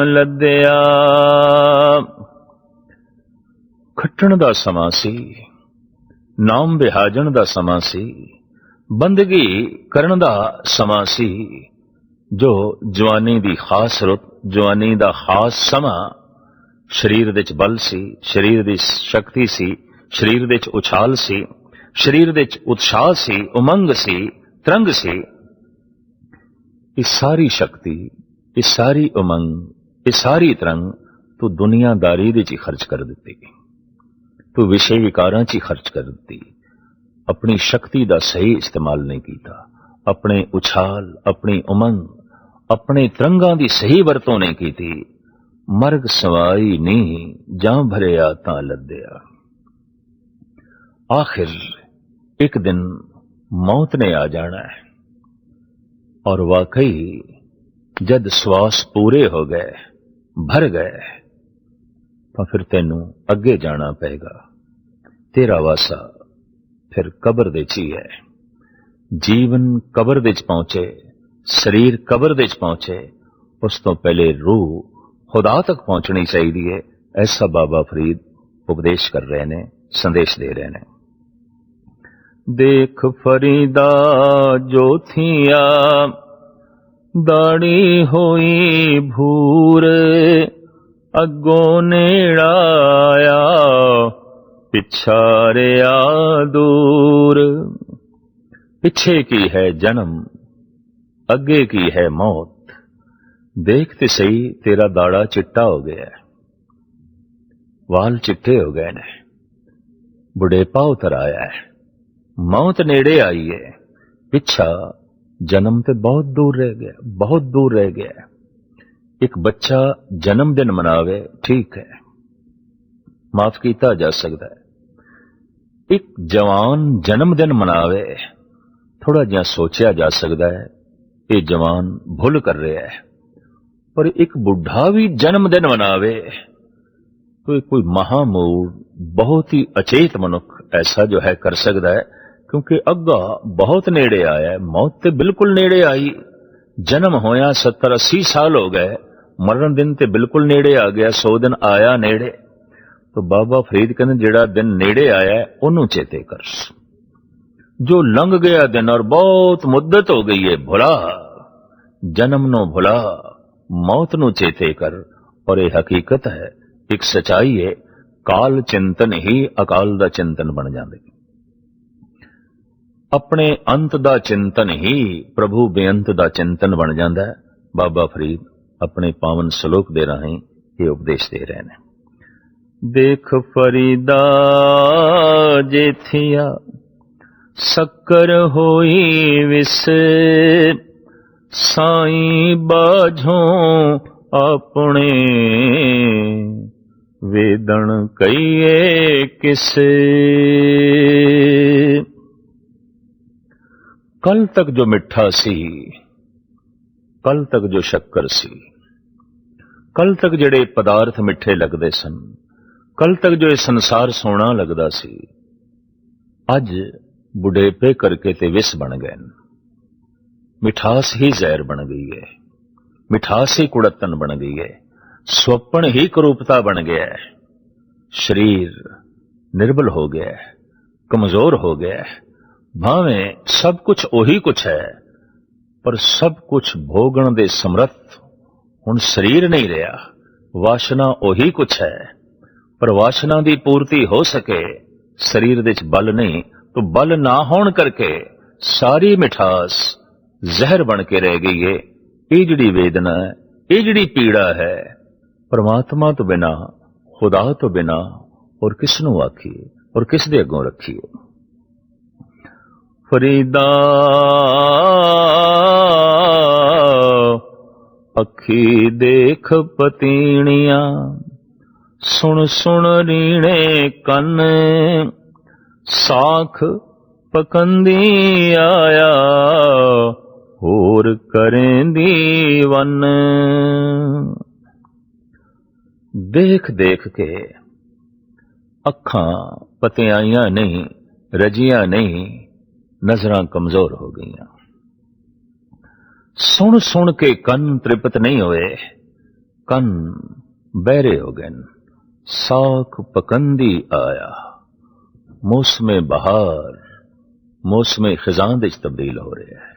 लद्या। खट्टण दा समा सी, नाम बिहाजण दा समा सी, बंदगी करन दा समा सी। जो जवानी दी खास रुत, जवानी दा खास समा, शरीर दे च बल सी, शरीर दी शक्ति सी, शरीर दे च उछाल सी, शरीर दे च उत्साह सी, उमंग सी, तरंग सी। इस सारी शक्ति, इस सारी उमंग, इस सारी तरंग तू दुनियादारी दे च खर्च कर दित्ती। तू विषय विकारां च खर्च कर दित्ती। अपनी शक्ति दा सही इस्तेमाल नहीं कीता। अपने उछाल, अपनी उमंग, अपने तरंगां दी सही वरतों नहीं कीती। मर्ग सवाई नहीं, जां भरिया तां लद्या। आखिर एक दिन मौत ने आ जाना है और वाकई जद श्वास पूरे हो गए, भर गए, तो फिर तेनू अगे जाना पेगा। तेरा वासा फिर कबर दे च ही है। जीवन कबर दे च पहुंचे, शरीर कबर दे च पहुंचे, उस तो पहले रूह खुदा तक पहुंचनी चाहिए। ऐसा बाबा फरीद उपदेश कर रहे ने, संदेश दे रहे ने। देख फरीदा जो थिया, दाड़ी होई भूर, अगों नेड़ाया, पिछारिया दूर। पीछे की है जन्म, अगे की है मौत। देखते सही तेरा दाड़ा चिट्टा हो गया है, वाल चिट्टे हो गए ने, बुढ़ेपा उतर आया है, मौत नेड़े आई है। पिछा जन्म ते बहुत दूर रह गया, बहुत दूर रह गया। एक बच्चा जन्मदिन मनावे, ठीक है, माफ किया जा सकता है। एक जवान जन्मदिन मनावे, थोड़ा जिहा सोचा जा सकता है ये जवान भुल कर रहा है। पर एक बुढ़ा भी जन्मदिन मनावे तो कोई महामूड, बहुत ही अचेत मनुख ऐसा जो है कर सकता है, क्योंकि अग्गा बहुत नेड़े आया है। मौत ते बिल्कुल नेड़े आई। जन्म होया 70-80 साल हो गए, मरण दिन ते बिल्कुल नेड़े आ गया, 100 दिन आया नेड़े। तो बाबा फरीद कहते जेड़ा दिन नेड़े आया है ओनू चेते कर। जो लंघ गया दिन और बहुत मुद्दत हो गई है, भुला, जन्म नो भुला, मौत नु चेते कर। और ये हकीकत है, एक सच्चाई है, काल चिंतन ही अकाल दा चिंतन बन जाते। अपने अंत दा चिंतन ही प्रभु बेअंत दा चिंतन बन जाता है। बाबा फरीद अपने पावन श्लोक दे राहीं ये उपदेश दे रहे हैं। देख फरीदा जे थिया, शक्कर होई विस साईं बाझों अपने वेदन कहिए किसे। कल तक जो मिठा सी, कल तक जो शक्कर सी, कल तक ਜਿਹੜੇ पदार्थ मिठे लगते सन, कल तक जो ये संसार सोना लगता सी, अज बुढ़ेपे करके ते विस बन गए। मिठास ही जहर बन गई है, मिठास ही कुड़तन बन गई है, स्वप्न ही करूपता बन गया है। शरीर निर्बल हो गया है, कमजोर हो गया है। भावें सब कुछ ओही कुछ है, पर सब कुछ भोगण दे समर्थ हुण शरीर नहीं रहा। वासना ओही कुछ है, पर वासना की पूर्ति हो सके शरीर दे बल नहीं, तो बल ना होण करके सारी मिठास जहर बन के रह गई है। ये जिहड़ी वेदना है, ये जिहड़ी पीड़ा है, परमात्मा तो बिना, खुदा तो बिना और किसनू आखिए और किस दे अगों रखिए। फरीदा अखी देख पतीणिया, सुन सुन रीणे कन, साख पकंदी आया होर करें दीवन। देख देख के अखां पतियाइयां नहीं, रजियां नहीं, नजरां कमजोर हो गईयां। सुन सुन के कन तृप्त नहीं हुए, कन बहरे हो गए। साख पकंदी आया, मौसमे बहार, मौसमे खिजां दे तब्दील हो रहा है।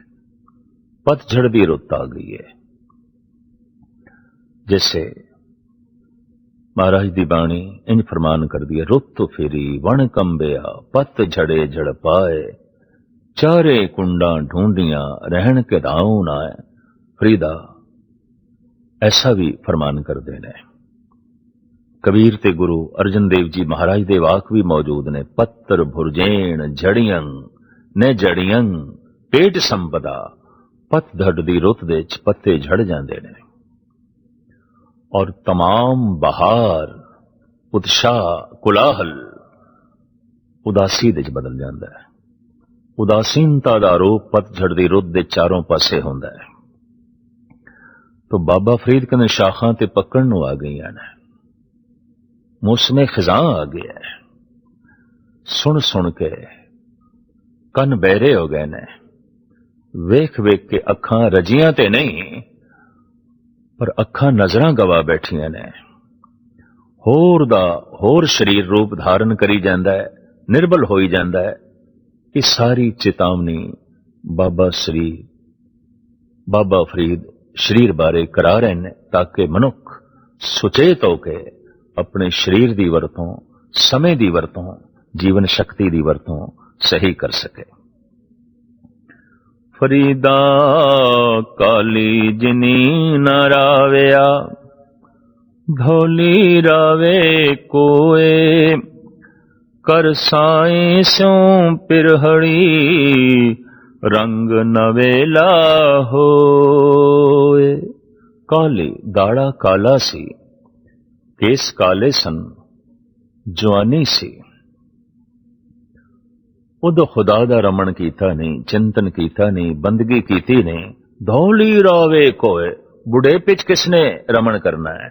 पतझड़ दी रुत आ गई है। जैसे महाराज दी बाणी इंज फरमान कर दिया, रुत फिरी वन कंबिया, पत झड़े झड़ पाए, चारे कुंडा ढूंढिया रहन के दाऊ ना। फरीदा ऐसा भी फरमान करते ने। कबीर ते गुरु अर्जन देव जी महाराज दे वाक भी मौजूद ने। पत्तर भुरजेण झड़ियं ने जड़ियं पेट संपदा, पतझड़ दी रुत दे पत्ते झड़ जाते ने। और तमाम बहार, उत्साह, कुलाहल उदासी दे बदल जाता है। उदासीनता दा रूप पतझड़ दी रुत दे चारों पासे हुंदा है। तो बाबा फरीद कहंदे शाखां ते पकड़न नूं आ गईयां ने, मौसमे खिजां आ गया है। सुन सुन के कन बहरे हो गए ने, वेख वेख के अखां रजियां ते नहीं, पर अखां नजरां गवा बैठियां ने। होर दा होर शरीर रूप धारण करी जांदा है, निर्बल होई जांदा है। ये सारी चेतावनी बाबा फरीद शरीर बारे करा रहे हैं, ताकि मनुख सुचेत होके अपने शरीर की वरतों, समय की वरतों, जीवन शक्ति की वरतों सही कर सके। फरीदा काली जिनी न रावया, धौली रावे कोए, कर साई स्यों पिरहड़ी, रंग नवेला होए। काली दाड़ा काला सी, केस काले सन, जवानी सी। उदो खुदा दा रमन कीता नहीं, चिंतन कीता नहीं, बंदगी कीती नहीं। धौली रावे कोए, बुढ़ेपे च किसने रमन करना है।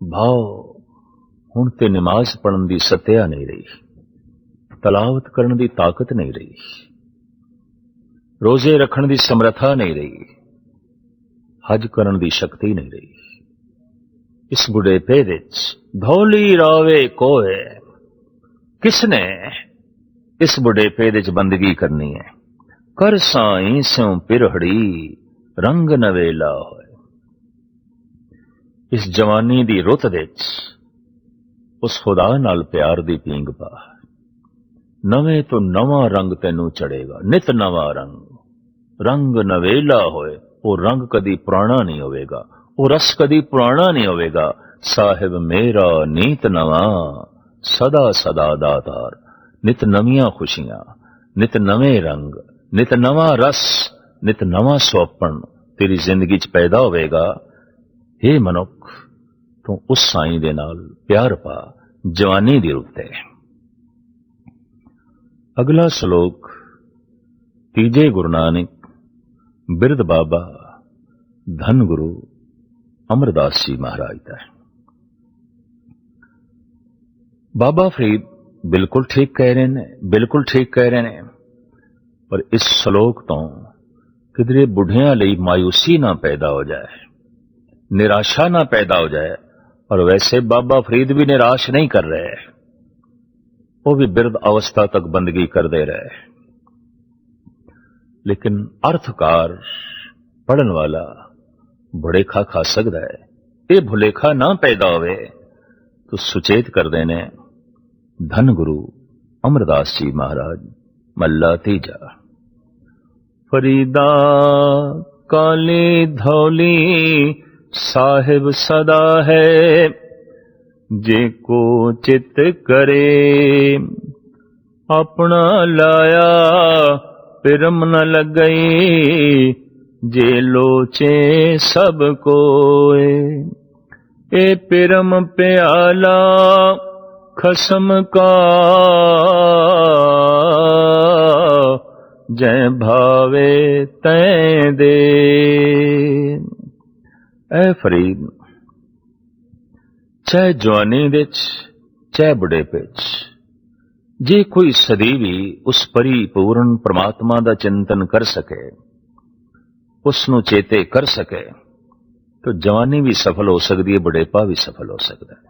भाव हुण ते नमाज पढ़न दी सत्या नहीं रही, तलावत करन दी ताकत नहीं रही, रोजे रखण दी समर्था नहीं रही, हज करन दी शक्ति नहीं रही। इस बुढ़ेपे विच धौली रावे कोए, किसने इस बुढ़ेपे विच बंदगी करनी है। कर साई स्यों पिरहड़ी, रंग नवेला होए। इस जवानी दी रुत विच उस खुदा नाल प्यार दी पींग पा। नवे तो नवा रंग तेनू चढ़ेगा, नित नवा रंग, रंग नवेला होए। वो रंग कदी पुराना नहीं होवेगा, वो रस कदी पुराना नहीं होवेगा। साहिब मेरा नीत नवा, सदा सदा दातार। नित नवियां खुशियां, ਨਿਤ ਨਵੇਂ ਰੰਗ, ਨਿਤ ਨਵਾਂ ਰਸ, ਨਿਤ ਨਵਾਂ ਸੁਹੱਪਣ ਤੇਰੀ ਜ਼ਿੰਦਗੀ 'ਚ ਪੈਦਾ ਹੋਵੇਗਾ। ਹੇ ਮਨੁੱਖ, ਤੂੰ ਉਸ ਸਾਈਂ ਦੇ ਨਾਲ ਪਿਆਰ ਪਾ ਜਵਾਨੀ ਦੀ ਰੁੱਤ ਤੇ। ਅਗਲਾ ਸ਼ਲੋਕ ਤੀਜੇ ਗੁਰੂ ਨਾਨਕ ਬਿਰਧ ਬਾਬਾ ਧੰਨ ਗੁਰੂ ਅਮਰਦਾਸ ਜੀ ਮਹਾਰਾਜ ਦਾ ਹੈ। ਬਾਬਾ ਫਰੀਦ ਬਿਲਕੁਲ ਠੀਕ ਕਹਿ ਰਹੇ ਨੇ, ਬਿਲਕੁਲ ਠੀਕ ਕਹਿ ਰਹੇ ਨੇ, ਪਰ ਇਸ ਸ਼ਲੋਕ ਤੋਂ ਕਿਧਰੇ ਬੁੱਢਿਆਂ ਲਈ ਮਾਯੂਸੀ ਨਾ ਪੈਦਾ ਹੋ ਜਾਏ, ਨਿਰਾਸ਼ਾ ਨਾ ਪੈਦਾ ਹੋ ਜਾਏ। ਔਰ ਵੈਸੇ ਬਾਬਾ ਫਰੀਦ ਵੀ ਨਿਰਾਸ਼ ਨਹੀਂ ਕਰ ਰਹੇ, ਉਹ ਵੀ ਬਿਰਧ ਅਵਸਥਾ ਤੱਕ ਬੰਦਗੀ ਕਰਦੇ ਰਹੇ। ਲੇਕਿਨ ਅਰਥਕਾਰ ਪੜਨ ਵਾਲਾ ਭੁਲੇਖਾ ਖਾ ਸਕਦਾ ਹੈ। ਇਹ ਭੁਲੇਖਾ ਨਾ ਪੈਦਾ ਹੋਵੇ ਤਾਂ ਸੁਚੇਤ ਕਰਦੇ ਨੇ ਧੰਨ ਗੁਰੂ ਅਮਰਦਾਸ ਜੀ ਮਹਾਰਾਜ। ਮੱਲਾ ਤੀਜਾ। ਫਰੀਦਾ ਕਾਲੀ ਧੌਲੀ ਸਾਹਿਬ ਸਦਾ ਹੈ, ਜੇ ਕੋ ਚਿਤ ਕਰੇ ਆਪਣਾ ਲਾਇਆ ਪਿਰਮ ਨ ਲੱਗਈ, ਜੇ ਲੋਚੇ ਸਭ ਕੋਏ। ਇਹ ਪਿਰਮ ਪਿਆਲਾ ਖਸਮ ਕਾ, ਜੈ ਭਾਵੇ ਤੈਂ ਦੇ। ਐ ਫਰੀਦ, ਚਾਹੇ ਜਵਾਨੀ ਵਿੱਚ ਚਾਹੇ ਬੁਢੇਪੇ 'ਚ, ਜੇ ਕੋਈ ਸਦੀ ਵੀ ਉਸ ਪਰਿਪੂਰਨ ਪ੍ਰਮਾਤਮਾ ਦਾ ਚਿੰਤਨ ਕਰ ਸਕੇ, ਉਸ ਨੂੰ ਚੇਤੇ ਕਰ ਸਕੇ, ਤਾਂ ਜਵਾਨੀ ਵੀ ਸਫਲ ਹੋ ਸਕਦੀ ਹੈ, ਬੁਢੇਪਾ ਵੀ ਸਫਲ ਹੋ ਸਕਦਾ ਹੈ।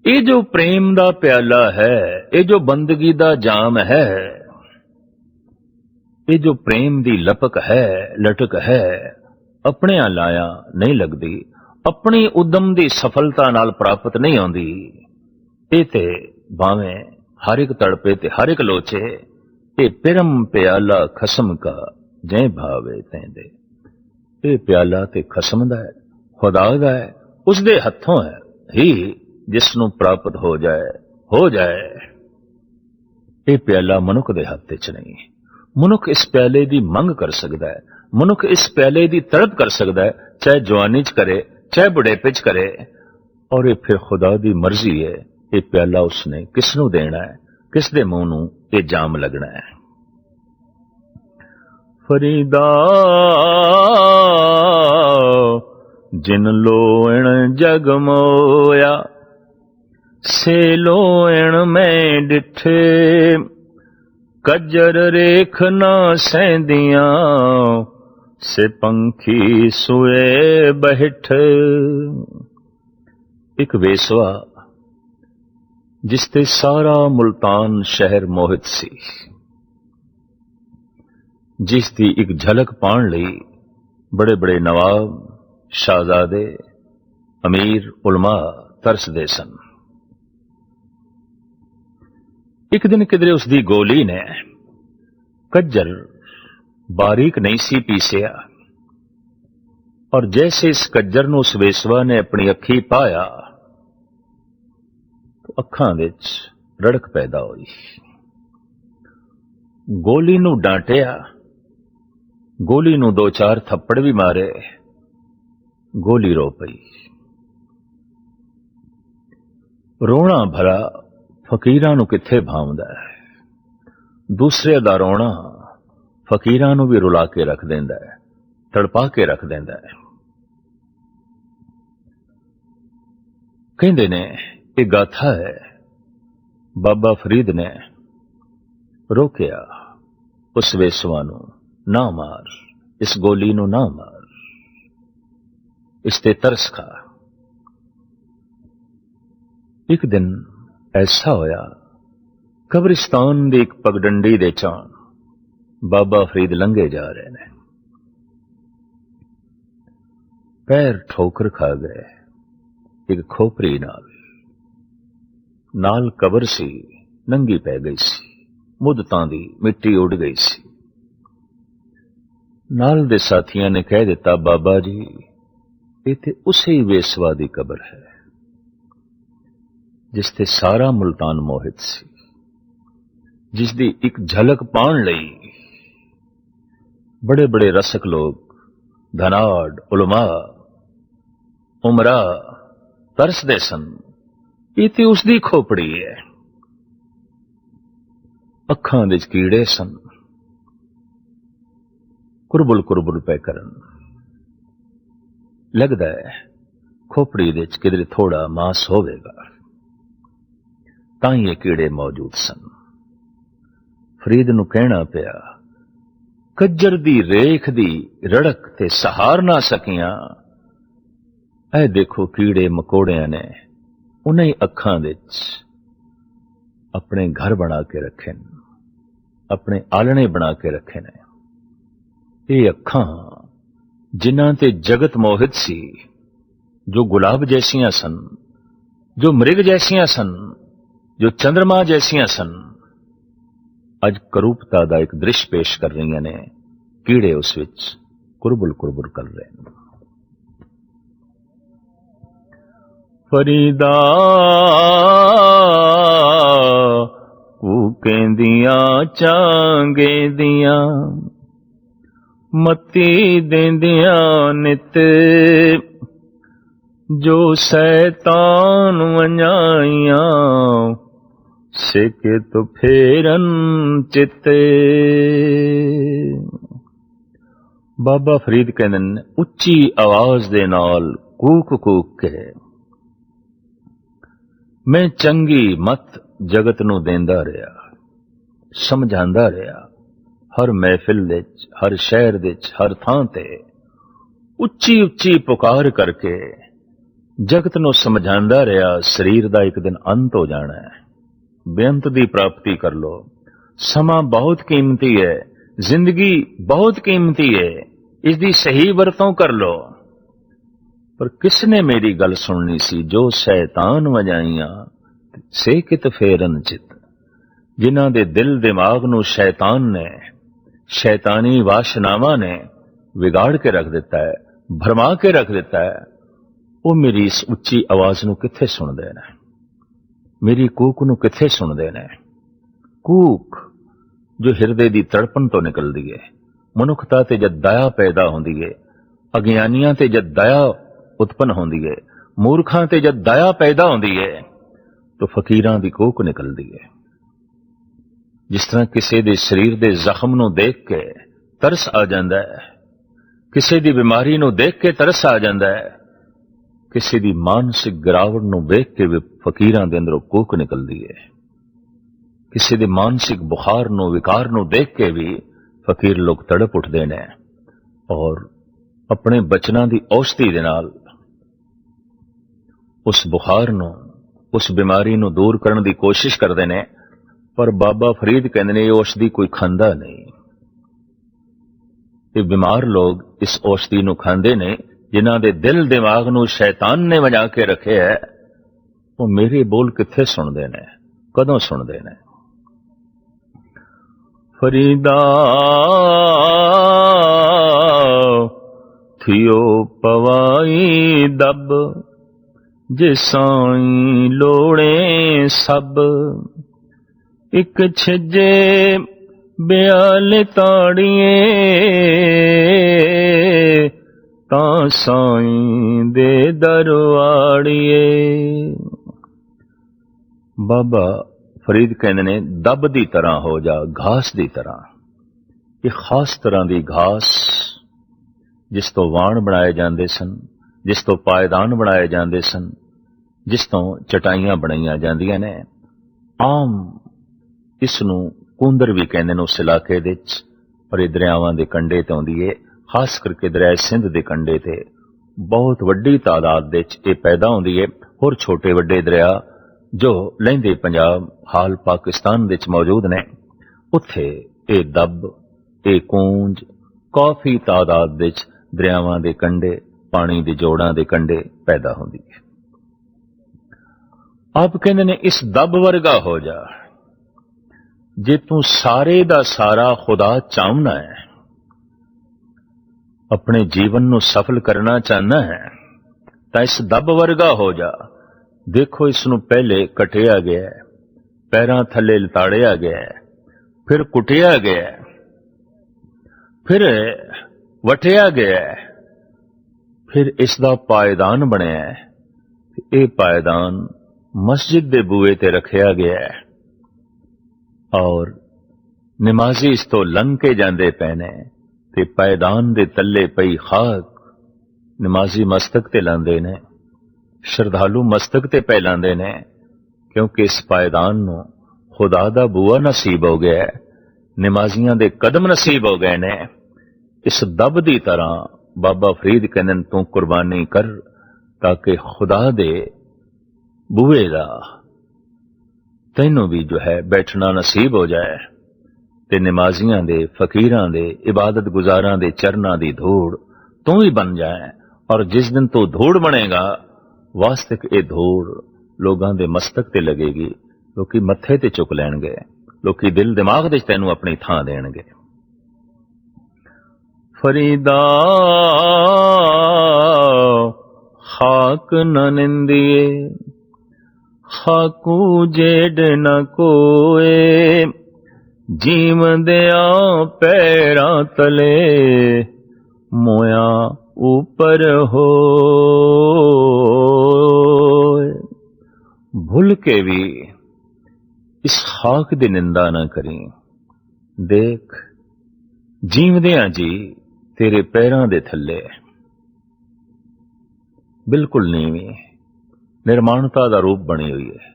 ਇਹ ਜੋ ਪ੍ਰੇਮ ਦਾ ਪਿਆਲਾ ਹੈ, ਇਹ ਜੋ ਬੰਦਗੀ ਦਾ ਜਾਮ ਹੈ, ਇਹ ਜੋ ਪ੍ਰੇਮ ਦੀ ਲਪਕ ਹੈ, ਲਟਕ ਹੈ, ਆਪਣਿਆਂ ਲਾਇਆ ਨਹੀਂ ਲੱਗਦੀ, ਆਪਣੀ ਉਦਮ ਦੀ ਸਫਲਤਾ ਨਾਲ ਪ੍ਰਾਪਤ ਨਹੀਂ ਆਉਂਦੀ। ਇਹ ਤੇ ਭਾਵੇਂ ਹਰ ਇੱਕ ਤੜਪੇ ਤੇ ਹਰ ਇੱਕ ਲੋਚੇ। ਇਹ ਪਿਰਮ ਪਿਆਲਾ ਖਸਮ ਕਾ, ਜੈ ਭਾਵੇ ਤੈਂਦੇ। ਇਹ ਪਿਆਲਾ ਤੇ ਖਸਮ ਦਾ ਹੈ, ਖੁਦਾ ਦਾ ਹੈ, ਉਸਦੇ ਹੱਥੋਂ ਹੈ ਹੀ ਜਿਸ ਨੂੰ ਪ੍ਰਾਪਤ ਹੋ ਜਾਏ ਹੋ ਜਾਏ। ਇਹ ਪਿਆਲਾ ਮਨੁੱਖ ਦੇ ਹੱਥ ਵਿੱਚ ਨਹੀਂ। ਮਨੁੱਖ ਇਸ ਪਿਆਲੇ ਦੀ ਮੰਗ ਕਰ ਸਕਦਾ ਹੈ, ਮਨੁੱਖ ਇਸ ਪਿਆਲੇ ਦੀ ਤੜਪ ਕਰ ਸਕਦਾ ਹੈ, ਚਾਹੇ ਜਵਾਨੀ 'ਚ ਕਰੇ ਚਾਹੇ ਬੁਢੇਪੇ 'ਚ ਕਰੇ। ਔਰ ਇਹ ਫਿਰ ਖੁਦਾ ਦੀ ਮਰਜ਼ੀ ਹੈ, ਇਹ ਪਿਆਲਾ ਉਸਨੇ ਕਿਸ ਨੂੰ ਦੇਣਾ ਹੈ, ਕਿਸ ਦੇ ਮੂੰਹ ਨੂੰ ਇਹ ਜਾਮ ਲੱਗਣਾ ਹੈ। ਫਰੀਦਾ ਜਿਨ ਲੋਇਣ ਜਗ ਮੋਇਆ, ਸੇ ਲੋਇਣ ਮੈਂ ਡਿਠੇ। ਕੱਜਰ ਰੇਖ ਨਾ ਸਹਿੰਦੀਆਂ, ਸੇ ਪੰਖੀ ਸੋਏ ਬਹਿਠ। ਇੱਕ ਵੇਸਵਾ ਜਿਸ ਤੇ ਸਾਰਾ ਮੁਲਤਾਨ ਸ਼ਹਿਰ ਮੋਹਿਤ ਸੀ, ਜਿਸ ਦੀ ਇੱਕ ਝਲਕ ਪਾਉਣ ਲਈ ਬੜੇ ਬੜੇ ਨਵਾਬ, ਸ਼ਾਹਜ਼ਾਦੇ, ਅਮੀਰ, ਉਲਮਾ ਤਰਸਦੇ ਸਨ। ਇੱਕ ਦਿਨ ਕਿਧਰੇ ਉਸਦੀ ਗੋਲੀ ਨੇ ਕੱਜਰ ਬਾਰੀਕ ਨਹੀਂ ਸੀ ਪੀਸਿਆ, ਔਰ ਜੈਸੇ ਇਸ ਕੱਜਰ ਨੂੰ ਉਸ ਵੇਸਵਾ ਨੇ ਆਪਣੀ ਅੱਖੀ ਪਾਇਆ, ਤਾਂ ਅੱਖਾਂ ਵਿੱਚ ਰੜਕ ਪੈਦਾ ਹੋਈ। ਗੋਲੀ ਨੂੰ ਡਾਂਟਿਆ, ਗੋਲੀ ਨੂੰ ਦੋ ਚਾਰ ਥੱਪੜ ਵੀ ਮਾਰੇ, ਗੋਲੀ ਰੋ ਪਈ। ਰੋਣਾ ਭਲਾ ਫਕੀਰਾਂ ਨੂੰ ਕਿੱਥੇ ਭਾਉਂਦਾ ਹੈ, ਦੂਸਰੇ ਦਾ ਰੋਣਾ ਫਕੀਰਾਂ ਨੂੰ ਵੀ ਰੁਲਾ ਕੇ ਰੱਖ ਦਿੰਦਾ ਹੈ, ਤੜਪਾ ਕੇ ਰੱਖ ਦਿੰਦਾ ਹੈ। ਕਹਿੰਦੇ ਨੇ ਇਹ ਗਾਥਾ ਹੈ, ਬਾਬਾ ਫਰੀਦ ਨੇ ਰੋਕਿਆ ਉਸ ਵੇਸਵਾ ਨੂੰ, ਨਾ ਮਾਰ, ਇਸ ਗੋਲੀ ਨੂੰ ਨਾ ਮਾਰ, ਇਸ ਤੇ ਤਰਸ ਖਾ। ਇੱਕ ਦਿਨ ਐਸਾ ਹੋਇਆ, ਕਬਰਿਸਤਾਨ ਦੀ ਇੱਕ ਪਗਡੰਡੀ ਦੇ ਚੋਂ ਬਾਬਾ ਫਰੀਦ ਲੰਘੇ ਜਾ ਰਹੇ ਨੇ। ਪੈਰ ਠੋਕਰ ਖਾ ਗਏ ਇੱਕ ਖੋਪਰੀ ਨਾਲ ਕਬਰ ਸੀ, ਨੰਗੀ ਪੈ ਗਈ ਸੀ, ਮੁੱਦਤਾਂ ਦੀ ਮਿੱਟੀ ਉੱਡ ਗਈ ਸੀ। ਨਾਲ ਦੇ ਸਾਥੀਆਂ ਨੇ ਕਹਿ ਦਿੱਤਾ, ਬਾਬਾ ਜੀ ਇਹ ਤੇ ਉਸੇ ਵੇਸਵਾ ਦੀ ਕਬਰ ਹੈ ਜਿਸ ਤੇ ਸਾਰਾ ਮੁਲਤਾਨ ਮੋਹਿਤ ਸੀ, जिसकी एक झलक पाण लई बड़े बड़े रसक लोग, धनाड़, उलमा, उमरा तरसदे सन। ये तो उसकी खोपड़ी है। अखां दे कीड़े सन, कुरबुल कुरबुल पै करन। लगदा है खोपड़ी दे किधरे थोड़ा मांस होवेगा, तां ये कीड़े मौजूद सन। फरीद नूं कहना पिया, कज्जर दी रेख दी रड़क ते सहार ना सकियां। ऐ देखो कीड़े मकोड़ियां ने उन्हें अखां विच अपने घर बना के रखे न, अपने आलने बना के रखे ने। ये अखां जिन्हां ते जगत मोहित सी, जो गुलाब जैसियां सन, जो मृग जैसियां सन, जो चंद्रमा जैसियां सन, अज करूपता दा एक दृश्य पेश कर रही ने। कीड़े उस विच कुरबुल कुरबुल कर रहे हैं। फरीदा कूकेंदियां चांगे दियां, मती देंदियां नित, जो शैतान वंजाइयां, सेके तो फेरन चिते। बाबा फरीद कहंदे ने उच्ची आवाज दे नाल कूक कूक के मैं चंगी मत जगत नूं देंदा रहा, समझांदा रहा। हर महफिल विच, हर शहर विच, हर थां ते उच्ची उच्ची पुकार करके जगत नूं समझांदा रहा, शरीर दा एक दिन अंत हो जाना है, बेअंत दी प्राप्ति कर लो। समा बहुत कीमती है, जिंदगी बहुत कीमती है, इसकी सही वरतों कर लो। पर किसने मेरी गल सुननी सी, जो शैतान वजाइयां से कित फेरन चित। जिन्हां दे दिल दिमाग नूं शैतान ने, शैतानी वाशनावां ने विगाड़ के रख दिता है, भरमा के रख दिता है, वो मेरी इस उच्ची आवाज नूं किथे सुनदे ने, मेरी कूक नूं किथे सुनदे ने। कूक जो हिरदे दी तड़पन तो निकलदी है। मनुखता ते जद दया पैदा होंदी है, अज्ञानियां ते जद दया उत्पन्न होंदी है, मूर्खां ते जद दया पैदा होंदी है, तो फकीरां दी कूक निकलदी है। जिस तरह किसी दे शरीर दे जख्म नूं देख के तरस आ जांदा है, किसी दी बीमारी नूं देख के तरस आ जांदा है, किसी दी मानसिक गिरावट नूं देख के भी फकीरां दे अंदरों कूक निकलदी है। किसी दे मानसिक बुखार नूं, विकार नूं देख के भी फकीर लोग तड़प उठदे ने और अपने बचनां दी औषधि दे नाल उस बुखार नूं, उस बीमारी नूं दूर करने की कोशिश करते हैं। पर बाबा फरीद कहते हैं औषधि कोई खांदा नहीं। ये बीमार लोग इस औषधि नूं खांदे ने जिन्हां दे दिल दिमाग नूं शैतान ने वजा के रखे है। वो मेरे बोल किथे सुनते ने, कदों सुनते ने। फरीदा थियो पवाई दब, जे साईं लोड़े सब। एक छजे ब्याल ताड़िए, तां साईं दे दरवाड़िए। बाबा फरीद कहते ने दब दी तरह हो जा, घास दी तरह। एक खास तरह की घास जिस तो वाण बनाए जाते सन, जिस तो पायदान बनाए जाते सन, जिस तो चटाइयां बनाईयां जांदियां ने। आम इसनूं कूंदर भी कहते उस इलाके विच, पर ये दरियावां दे कंढे ते आउंदी है। खास करके दरिया सिंध दे कंढे ते बहुत वड्डी तादाद विच ये पैदा होंदी है। होर छोटे वड्डे दरिया जो लहिंदे पंजाब हाल पाकिस्तान विच मौजूद ने, उत्थे ये दब, ये कूंज काफी तादाद विच दरियावां दे कंढे, पानी दे जोड़ां दे कंढे पैदा होंदी है। आप कहंदे ने इस दब वर्गा हो जा, जे तू सारे दा सारा खुदा चाहना है, अपने जीवन नू सफल करना चाहना है, तो इस दब वर्गा हो जा। देखो इसनू पहले कटिया गया है, पैरां थले लताड़िया गया है, फिर कुटिया गया, फिर वटिया गया, फिर इसदा पायदान बनया। ये पायदान मस्जिद दे बूए ते रखिया गया है और नमाजी इस तो लंघ के जांदे पैने ते पायदान दे तले पई खाक नमाजी मस्तक ते लांदे ने, श्रद्धालु मस्तक ते पै लांदे ने, क्योंकि इस पायदान नूं खुदा दा बूआ नसीब हो गया है, नमाजियां दे कदम नसीब हो गए ने। इस दब दी तरह बाबा फरीद कहंदे तू कुर्बानी कर ताकि खुदा दे बूए दा तैनू भी जो है बैठना नसीब हो जाए ते नमाजियां दे, फकीरां दे, इबादत गुजारां दे चरनां दी धूड़ तू ही बन जाए। और जिस दिन तू धूड़ बनेगा, वास्तविक ये धूड़ लोगां दे मस्तक ते लगेगी, लोकी मत्थे ते चुक लैणगे, लोकी दिल दिमाग दे तैनू अपनी थां देणगे। फरीदा खाक न निंदिए, खाकू जेड न कोए, जीवंदिया पैरां तले मोया ऊपर हो। भूल के भी इस खाक दी निंदा ना करी। देख जीवदियां जी तेरे पैरां दे थल्ले बिल्कुल नीवी निर्माणता दा रूप बनी हुई है,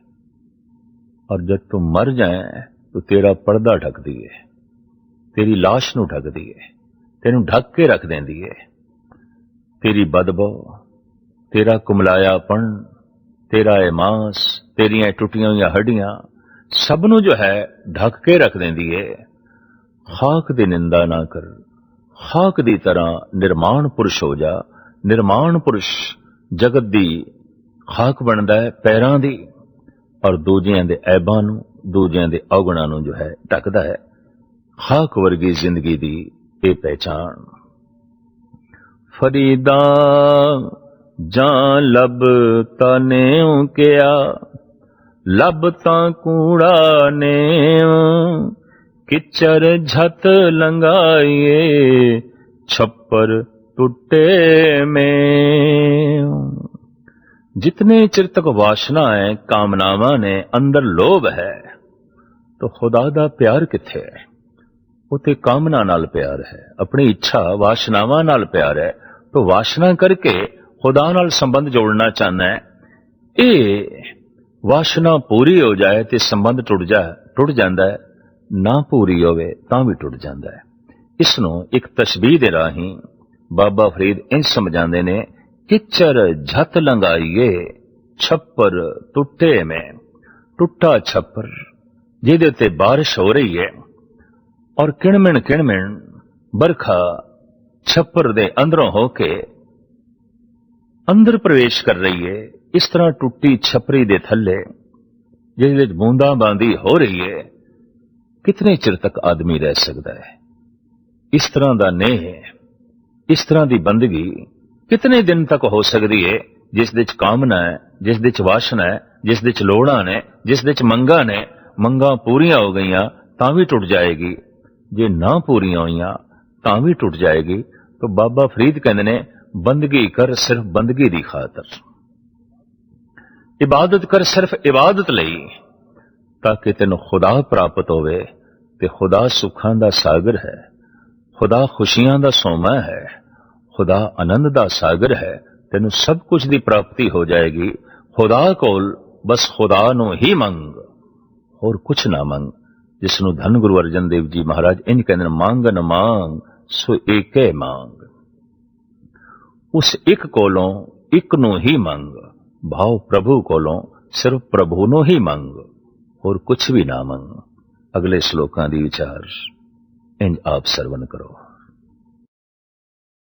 और जब तू मर जाए तो तेरा पर्दा ढक दिए, तेरी लाश नू ढक दिए, तेनू ढक के रख देंदी है। तेरी बदबू, तेरा कुमलायापन, तेरा ए मांस, तेरियां टुटियां हुई हड्डियां सब नू जो है ढक के रख देंदी है। खाक दी निंदा ना कर, खाक दी तरह निर्माण पुरुष हो जा। निर्माण पुरुष जगत दी खाक बनदा है पैरां दी, और दूजियां दे ऐबां नू, दूजियां दे औगणां नू जो है ढकदा है। खाक वर्गी जिंदगी दी ये पहचान। फरीदा जां लब ताने क्या, लब तां कूड़ा ने, किचर झत लंगाइए, छप्पर टूटे में। जितने चिर तक वासना है, कामनावां ने, अंदर लोभ है, तो खुदा दा प्यार किथे है? उते कामना नाल प्यार है, अपनी इच्छा वासनावां नाल प्यार है। तो वासना करके खुदा नाल संबंध जोड़ना चाहना है, ये वासना पूरी हो जाए तो संबंध टुट जाता है, ना पूरी होवे तां भी टुट जाता है। इसनों एक तशबीह दे राही बाबा फरीद इंज समझाते ने, किचर झत लंगाइए, छप्पर टुटे में। टुटा छप्पर जिहदे ते बारिश हो रही है और किणमिण किणमिण बरखा छप्पर दे अंदरों होके अंदर प्रवेश कर रही है, इस तरह टुटी छपरी दे थल्ले जिहदे विच बूंदा बांदी हो रही है, कितने चिर तक आदमी रह सकता है? इस तरह दा नेह, इस तरह दी बंदगी कितने दिन तक हो सकती है, जिस दे च कामना है, जिस दे च वासना है, जिस दे च लोड़ां ने, जिस दे च मंगां ने। मंगां पूरियां हो गईयां तां भी टुट जाएगी, जे ना पूरियां होईयां तां भी टुट जाएगी। तो बाबा फरीद कहंदे ने, बंदगी कर सिर्फ बंदगी दी खातर, इबादत कर सिर्फ इबादत लई, ताकि तेनू खुदा प्राप्त होवे। ते खुदा सुखां दा सागर है, खुदा खुशियां दा सोमा है, खुदा आनंद दा सागर है। तेनू सब कुछ दी प्राप्ति हो जाएगी। खुदा कोल बस खुदा नू ही मंग, और कुछ ना मंग। जिसनू धन गुरु अर्जन देव जी महाराज इंज कहंदे ने, मांगन मांग सो एके मांग। उस एक कोलों एक नू ही मंग, भाव प्रभु कोलों सिर्फ प्रभु नू ही मंग, और कुछ भी ना मंग। अगले श्लोकां दी विचार इंज आप सरवण करो।